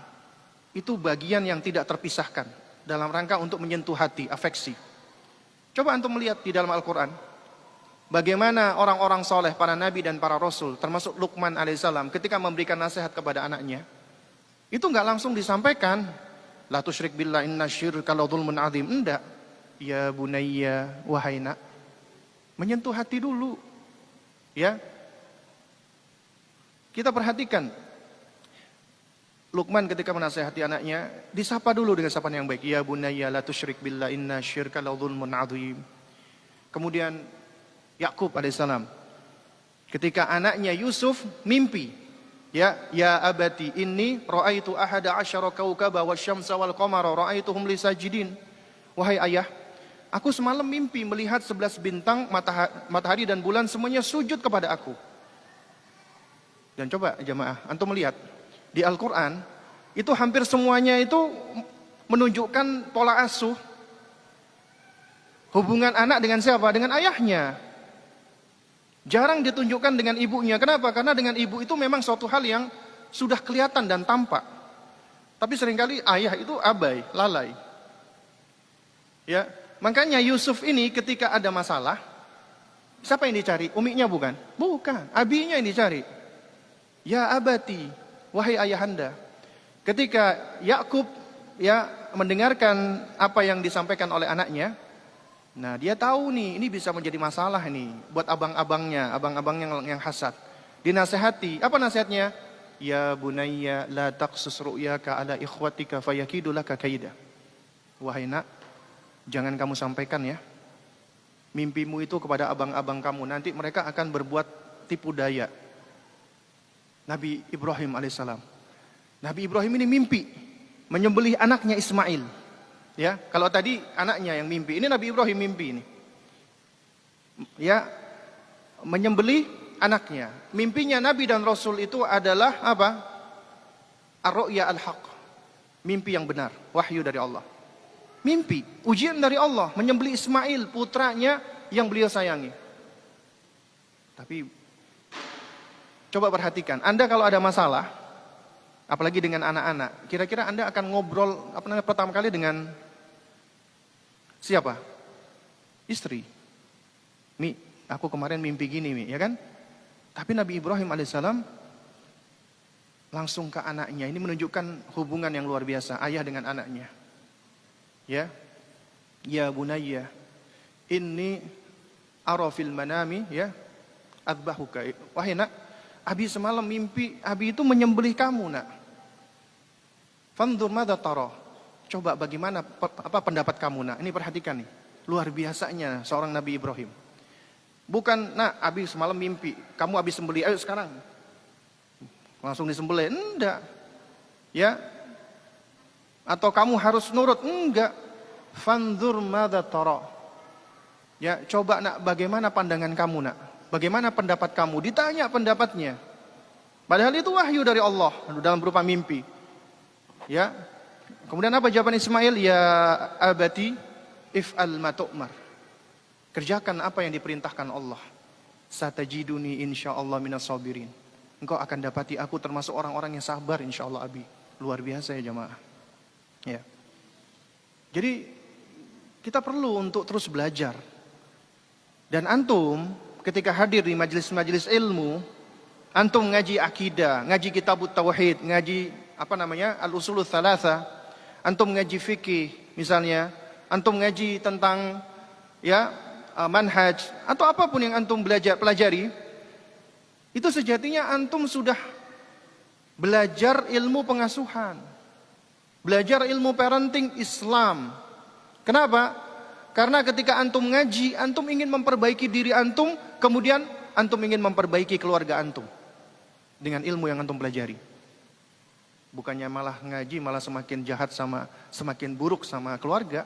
itu bagian yang tidak terpisahkan dalam rangka untuk menyentuh hati, afeksi. Coba antum melihat di dalam Al-Quran, bagaimana orang-orang soleh, para nabi dan para rasul, termasuk Luqman alaihissalam, ketika memberikan nasihat kepada anaknya, itu nggak langsung disampaikan, la tusyrik billah inna syirka la dzulmun adzim. Enggak. Ya bunayya, wahai nak. Menyentuh hati dulu. Ya. Kita perhatikan Luqman ketika menasihati anaknya, disapa dulu dengan sapaan yang baik. Ya bunayya la tusyrik billah inna syirka la dzulmun adzim. Kemudian Yakub alaihissalam, ketika anaknya Yusuf mimpi, ya abati inni ra'aitu ahada asyara kaukaba wasyamsa wal qamara ra'aituhum li sajidin. Wahai ayah, aku semalam mimpi melihat 11 bintang, matahari dan bulan semuanya sujud kepada aku. Dan coba jemaah, antum melihat di Al-Quran itu hampir semuanya itu menunjukkan pola asuh hubungan anak dengan siapa? Dengan ayahnya. Jarang ditunjukkan dengan ibunya. Kenapa? Karena dengan ibu itu memang suatu hal yang sudah kelihatan dan tampak. Tapi seringkali ayah itu abai, lalai. Ya, makanya Yusuf ini ketika ada masalah, siapa yang dicari? Umiknya bukan? Bukan, abinya yang dicari. Ya abati, wahai ayahanda. Ketika Yakub mendengarkan apa yang disampaikan oleh anaknya, nah dia tahu nih, ini bisa menjadi masalah nih buat abang-abangnya yang hasad. Dinasehati, apa nasihatnya? Ya bunayya la taqsus ru'yaka ala ikhwatika fayakidu laka kaida. Wahai nak, jangan kamu sampaikan ya mimpimu itu kepada abang-abang kamu, nanti mereka akan berbuat tipu daya. Nabi Ibrahim alaihissalam. Nabi Ibrahim ini mimpi menyembelih anaknya Ismail. Ya, kalau tadi anaknya yang mimpi, ini Nabi Ibrahim mimpi ini. Ya, menyembelih anaknya. Mimpinya Nabi dan Rasul itu adalah apa? Ar-ru'ya al-haq. Mimpi yang benar, wahyu dari Allah. Mimpi, ujian dari Allah, menyembelih Ismail, putranya yang beliau sayangi. Tapi coba perhatikan, Anda kalau ada masalah, apalagi dengan anak-anak, kira-kira Anda akan ngobrol pertama kali dengan siapa? Istri. Mi, aku kemarin mimpi gini, Mi, ya kan? Tapi Nabi Ibrahim alaihissalam langsung ke anaknya. Ini menunjukkan hubungan yang luar biasa ayah dengan anaknya. Ya, ya bunayya, inni ara fil manami, ya, adbahuka. Wahai nak, Abi semalam mimpi, Abi itu menyembelih kamu, nak. Fanzur madza tara. Coba bagaimana apa pendapat kamu, nak? Ini perhatikan nih. Luar biasanya seorang Nabi Ibrahim. Bukan, nak, Abi semalam mimpi, kamu habis sembelih, ayo sekarang. Langsung disembelih, enggak. Ya. Atau kamu harus nurut, enggak. Fanzur madza tara. Ya, coba, nak, bagaimana pandangan kamu, nak? Bagaimana pendapat kamu? Ditanya pendapatnya. Padahal itu wahyu dari Allah dalam berupa mimpi. Ya. Kemudian apa jawaban Ismail? Ya abati if'al ma tu'mar. Kerjakan apa yang diperintahkan Allah. Satajiduni insyaallah minas sabirin. Engkau akan dapati aku termasuk orang-orang yang sabar insyaallah, Abi. Luar biasa ya jamaah. Ya. Jadi kita perlu untuk terus belajar. Dan antum ketika hadir di majelis-majelis ilmu, antum ngaji akidah, ngaji kitabut tauhid, ngaji al-usulul thalatha, antum ngaji fikih misalnya, antum ngaji tentang ya manhaj atau apapun yang antum pelajari, itu sejatinya antum sudah belajar ilmu pengasuhan. Belajar ilmu parenting Islam. Kenapa? Karena ketika antum ngaji, antum ingin memperbaiki diri antum, kemudian antum ingin memperbaiki keluarga antum dengan ilmu yang antum pelajari. Bukannya malah ngaji malah semakin jahat semakin buruk sama keluarga.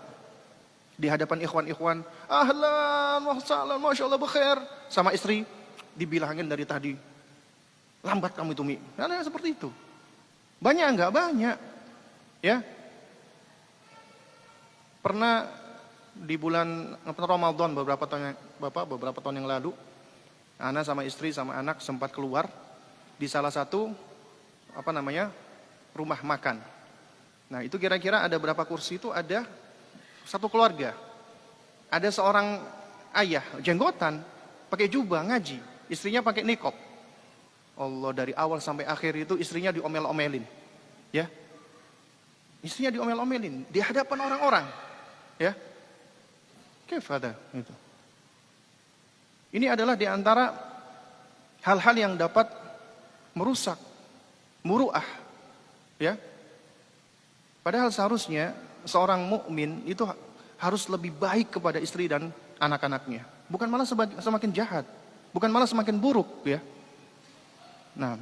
Di hadapan ikhwan-ikhwan, ahlan wa sahlan, masyaallah bekhair, sama istri dibilangin dari tadi, lambat kamu itu, Mi. Nah, seperti itu. Banyak enggak? Banyak. Ya. Pernah di bulan Ramadan beberapa tahun yang lalu, ana sama istri sama anak sempat keluar di salah satu rumah makan. Nah, itu kira-kira ada berapa kursi itu, ada satu keluarga. Ada seorang ayah jenggotan, pakai jubah ngaji, istrinya pakai niqab. Allah, dari awal sampai akhir itu istrinya diomel-omelin. Ya. Istrinya diomel-omelin di hadapan orang-orang. Ya. Kefada itu. Ini adalah di antara hal-hal yang dapat merusak muruah, ya. Padahal seharusnya seorang mukmin itu harus lebih baik kepada istri dan anak-anaknya, bukan malah semakin jahat, bukan malah semakin buruk, ya. Nah,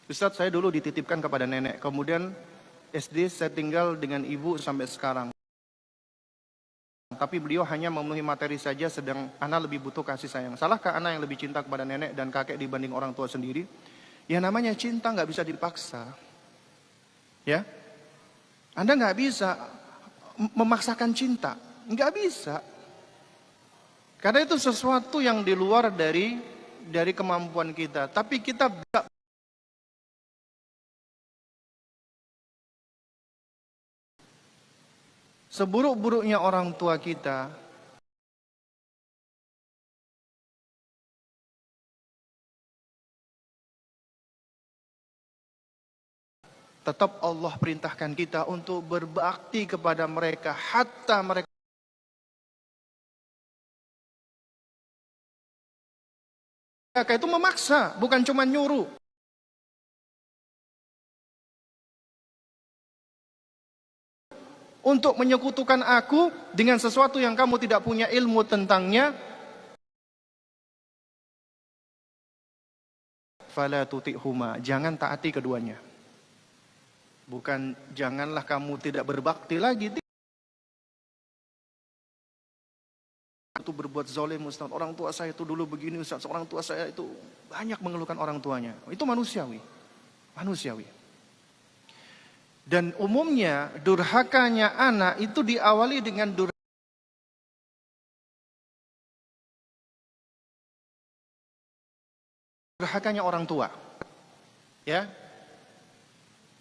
Ustadz, saya dulu dititipkan kepada nenek, kemudian SD saya tinggal dengan ibu sampai sekarang. Tapi beliau hanya memenuhi materi saja, sedang anak lebih butuh kasih sayang. Salahkah anak yang lebih cinta kepada nenek dan kakek dibanding orang tua sendiri? Ya, namanya cinta nggak bisa dipaksa. Ya, Anda nggak bisa memaksakan cinta, nggak bisa. Karena itu sesuatu yang di luar dari kemampuan kita. Tapi kita seburuk-buruknya orang tua kita, tetap Allah perintahkan kita untuk berbakti kepada mereka, hatta mereka itu memaksa, bukan cuma nyuruh. Untuk menyekutukan aku dengan sesuatu yang kamu tidak punya ilmu tentangnya, fala tuti'huma, jangan taati keduanya. Bukan janganlah kamu tidak berbakti lagi. Itu berbuat zalim Ustaz. Orang tua saya itu dulu begini Ustaz. Orang tua saya itu banyak mengeluhkan orang tuanya. Itu manusiawi. Manusiawi. Dan umumnya durhakanya anak itu diawali dengan durhakanya orang tua. Ya.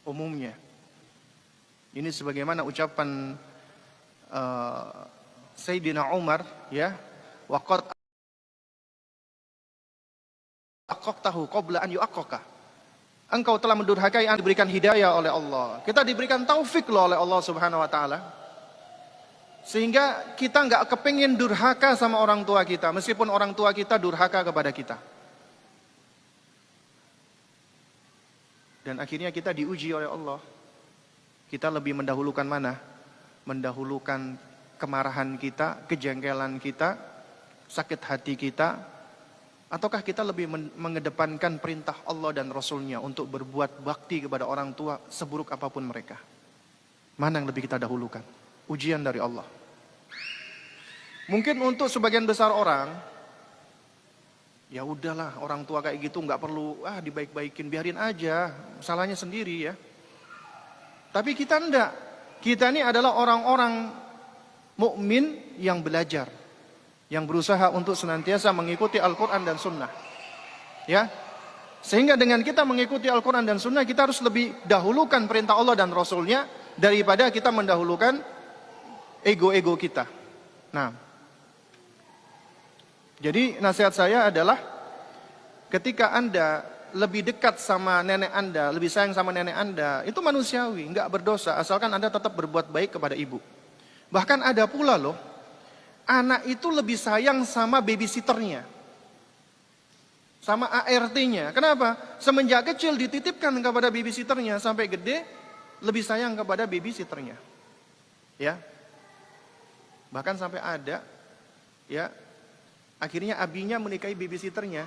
Umumnya. Ini sebagaimana ucapan Sayyidina Umar, ya, waqad aqaqtahu qabla an yu'aqqaka. Engkau telah mendurhakai, diberikan hidayah oleh Allah. Kita diberikan taufik loh oleh Allah Subhanahu wa taala. Sehingga kita enggak kepengin durhaka sama orang tua kita, meskipun orang tua kita durhaka kepada kita. Dan akhirnya kita diuji oleh Allah. Kita lebih mendahulukan mana? Mendahulukan kemarahan kita, kejengkelan kita, sakit hati kita, ataukah kita lebih mengedepankan perintah Allah dan Rasulnya untuk berbuat bakti kepada orang tua seburuk apapun mereka? Mana yang lebih kita dahulukan? Ujian dari Allah. Mungkin untuk sebagian besar orang, ya udahlah orang tua kayak gitu nggak perlu dibaik-baikin, biarin aja, salahnya sendiri ya. Tapi kita enggak. Kita ini adalah orang-orang mukmin yang belajar, yang berusaha untuk senantiasa mengikuti Al-Quran dan Sunnah. Ya, sehingga dengan kita mengikuti Al-Quran dan Sunnah, kita harus lebih dahulukan perintah Allah dan Rasulnya daripada kita mendahulukan ego-ego kita. Nah, jadi nasihat saya adalah ketika Anda lebih dekat sama nenek Anda, lebih sayang sama nenek Anda, itu manusiawi, enggak berdosa, asalkan Anda tetap berbuat baik kepada ibu. Bahkan ada pula loh, anak itu lebih sayang sama babysitternya, sama ART-nya. Kenapa? Semenjak kecil dititipkan kepada babysitternya, sampai gede lebih sayang kepada babysitternya. Ya, bahkan sampai ada, ya, akhirnya abinya menikahi babysitternya,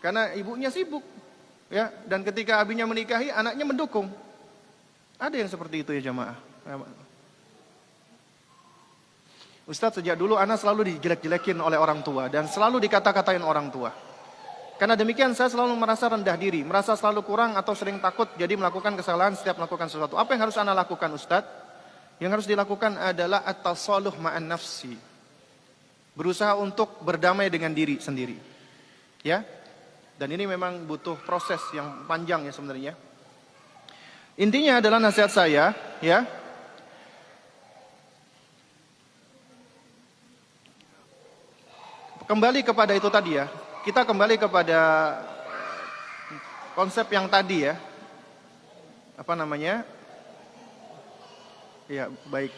karena ibunya sibuk. Ya, dan ketika abinya menikahi, anaknya mendukung. Ada yang seperti itu ya jamaah. Ustadz, sejak dulu anak selalu dijelek-jelekin oleh orang tua dan selalu dikata-katain orang tua. Karena demikian saya selalu merasa rendah diri, merasa selalu kurang atau sering takut jadi melakukan kesalahan setiap melakukan sesuatu. Apa yang harus anak lakukan Ustadz? Yang harus dilakukan adalah at-tasaluh ma'an nafsi. Berusaha untuk berdamai dengan diri sendiri. Ya. Dan ini memang butuh proses yang panjang ya sebenarnya. Intinya adalah nasihat saya, ya. Kembali kepada itu tadi ya. Kita kembali kepada konsep yang tadi ya. Apa namanya? Ya, baik.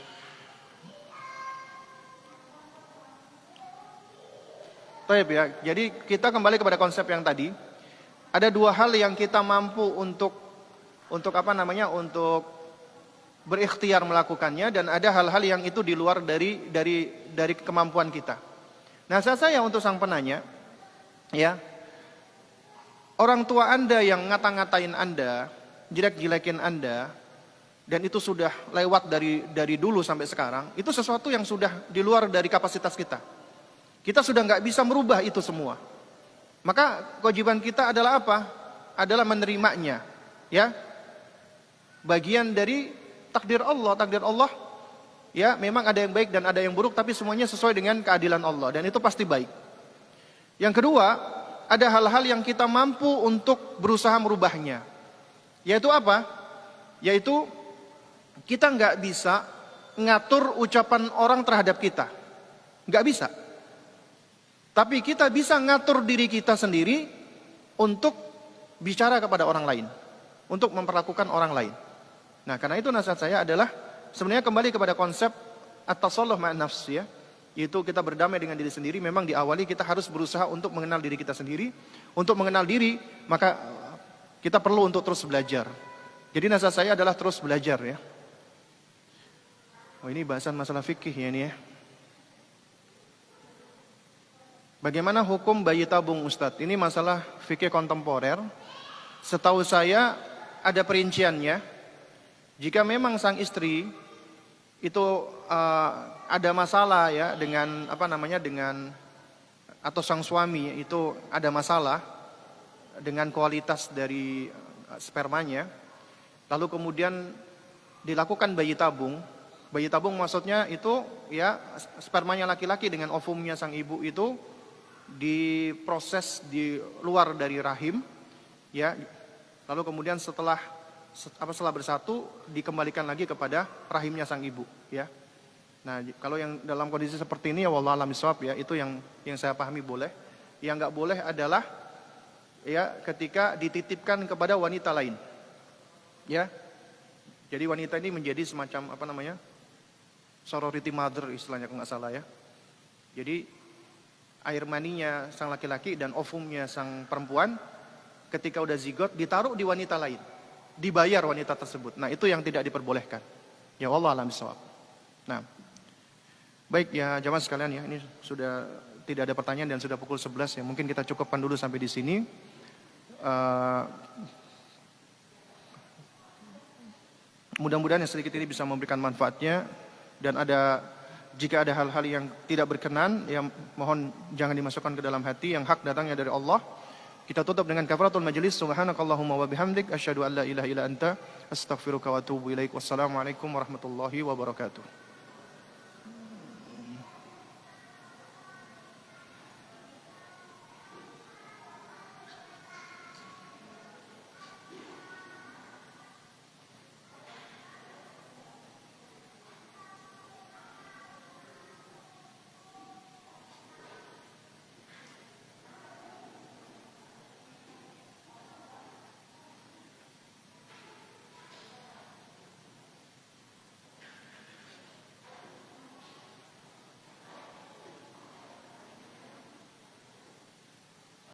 Baik ya. Jadi kita kembali kepada konsep yang tadi. Ada dua hal yang kita mampu untuk apa namanya? Untuk berikhtiar melakukannya, dan ada hal-hal yang itu di luar dari kemampuan kita. Nah, saya untuk sang penanya, ya, orang tua Anda yang ngata-ngatain Anda, jelek-jelekin Anda, dan itu sudah lewat dari dulu sampai sekarang, itu sesuatu yang sudah di luar dari kapasitas kita. Kita sudah nggak bisa merubah itu semua. Maka kewajiban kita adalah apa? Adalah menerimanya, ya. Bagian dari takdir Allah, ya, memang ada yang baik dan ada yang buruk, tapi semuanya sesuai dengan keadilan Allah, dan itu pasti baik. Yang kedua, ada hal-hal yang kita mampu untuk berusaha merubahnya. Yaitu apa? Yaitu kita nggak bisa ngatur ucapan orang terhadap kita. Nggak bisa. Tapi kita bisa ngatur diri kita sendiri untuk bicara kepada orang lain. Untuk memperlakukan orang lain. Nah, karena itu nasihat saya adalah sebenarnya kembali kepada konsep at-tasalluh ma'an nafs, ya. Yaitu kita berdamai dengan diri sendiri. Memang diawali kita harus berusaha untuk mengenal diri kita sendiri. Untuk mengenal diri, maka kita perlu untuk terus belajar. Jadi nasihat saya adalah terus belajar, ya. Oh, ini bahasan masalah fikih ya ini ya. Bagaimana hukum bayi tabung Ustadz? Ini masalah fikih kontemporer. Setahu saya ada perinciannya. Jika memang sang istri itu ada masalah ya dengan dengan atau sang suami itu ada masalah dengan kualitas dari spermanya, lalu kemudian dilakukan bayi tabung. Bayi tabung maksudnya itu ya spermanya laki-laki dengan ovumnya sang ibu itu diproses di luar dari rahim, ya. Lalu kemudian setelah bersatu dikembalikan lagi kepada rahimnya sang ibu, ya. Nah, kalau yang dalam kondisi seperti ini ya wallahu a'lam bishawab ya, itu yang saya pahami boleh. Yang nggak boleh adalah ya ketika dititipkan kepada wanita lain. Ya. Jadi wanita ini menjadi semacam sorority mother istilahnya kalau nggak salah ya. Jadi air maninya sang laki-laki dan ovumnya sang perempuan ketika udah zigot ditaruh di wanita lain, dibayar wanita tersebut. Nah, itu yang tidak diperbolehkan. Ya wallahu a'lam bishawab. Nah, baik ya jamaah sekalian ya, ini sudah tidak ada pertanyaan dan sudah pukul 11 ya. Mungkin kita cukupkan dulu sampai di sini. Mudah-mudahan yang sedikit ini bisa memberikan manfaatnya, dan jika ada hal-hal yang tidak berkenan, ya mohon jangan dimasukkan ke dalam hati, yang hak datangnya dari Allah. Kita tutup dengan kafaratul majelis. Subhanakallahumma wa bihamdik asyhadu an la ilaha illa anta astaghfiruka wa atubu ilaik. Wassalamualaikum warahmatullahi wabarakatuh.